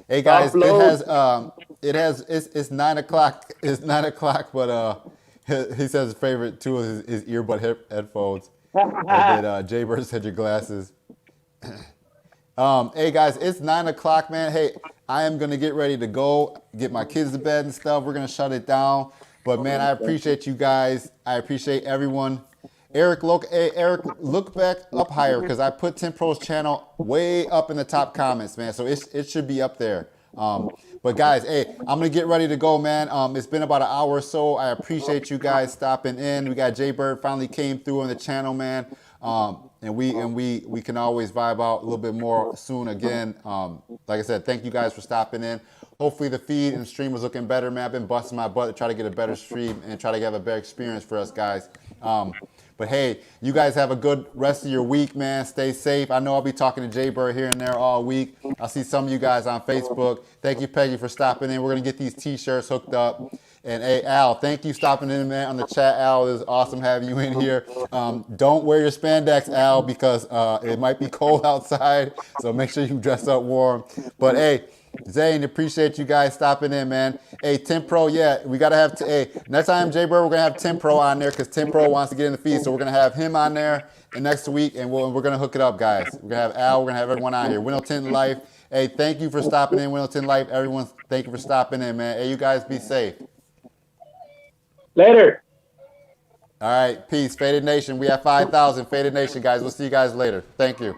Hey Top guys, load. it's 9 o'clock. It's 9 o'clock, but he says his favorite tool is his earbud headphones, and then Jay Bird said your glasses. Hey guys, it's 9 o'clock, man. Hey, I am gonna get ready to go, get my kids to bed and stuff. We're gonna shut it down. But man, I appreciate you guys. I appreciate everyone. Eric, look back up higher because I put Tim Pro's channel way up in the top comments, man. So it should be up there. But guys, hey, I'm gonna get ready to go, man. It's been about an hour or so. I appreciate you guys stopping in. We got Jay Bird finally came through on the channel, man. And we can always vibe out a little bit more soon again. Like I said, thank you guys for stopping in. Hopefully the feed and the stream was looking better, man. I've been busting my butt to try to get a better stream and try to have a better experience for us guys. But hey, you guys have a good rest of your week, man. Stay safe. I know I'll be talking to Jay Bird here and there all week. I'll see some of you guys on Facebook. Thank you, Peggy, for stopping in. We're going to get these T-shirts hooked up. And hey, Al, thank you stopping in, man, on the chat. Al, it was awesome having you in here. Don't wear your spandex, Al, because it might be cold outside. So make sure you dress up warm. But hey, Zane, appreciate you guys stopping in, man. Hey, Tint Pro, yeah, we got to have, hey, next time, Jay Bird, we're going to have Tint Pro on there because Tint Pro wants to get in the feed. So we're going to have him on there and next week, and we're going to hook it up, guys. We're going to have Al, we're going to have everyone on here. Window Tint Life. Hey, thank you for stopping in, Window Tint Life. Everyone, thank you for stopping in, man. Hey, you guys be safe. Later. All right, peace. Faded Nation, we have 5,000. Faded Nation, guys. We'll see you guys later. Thank you.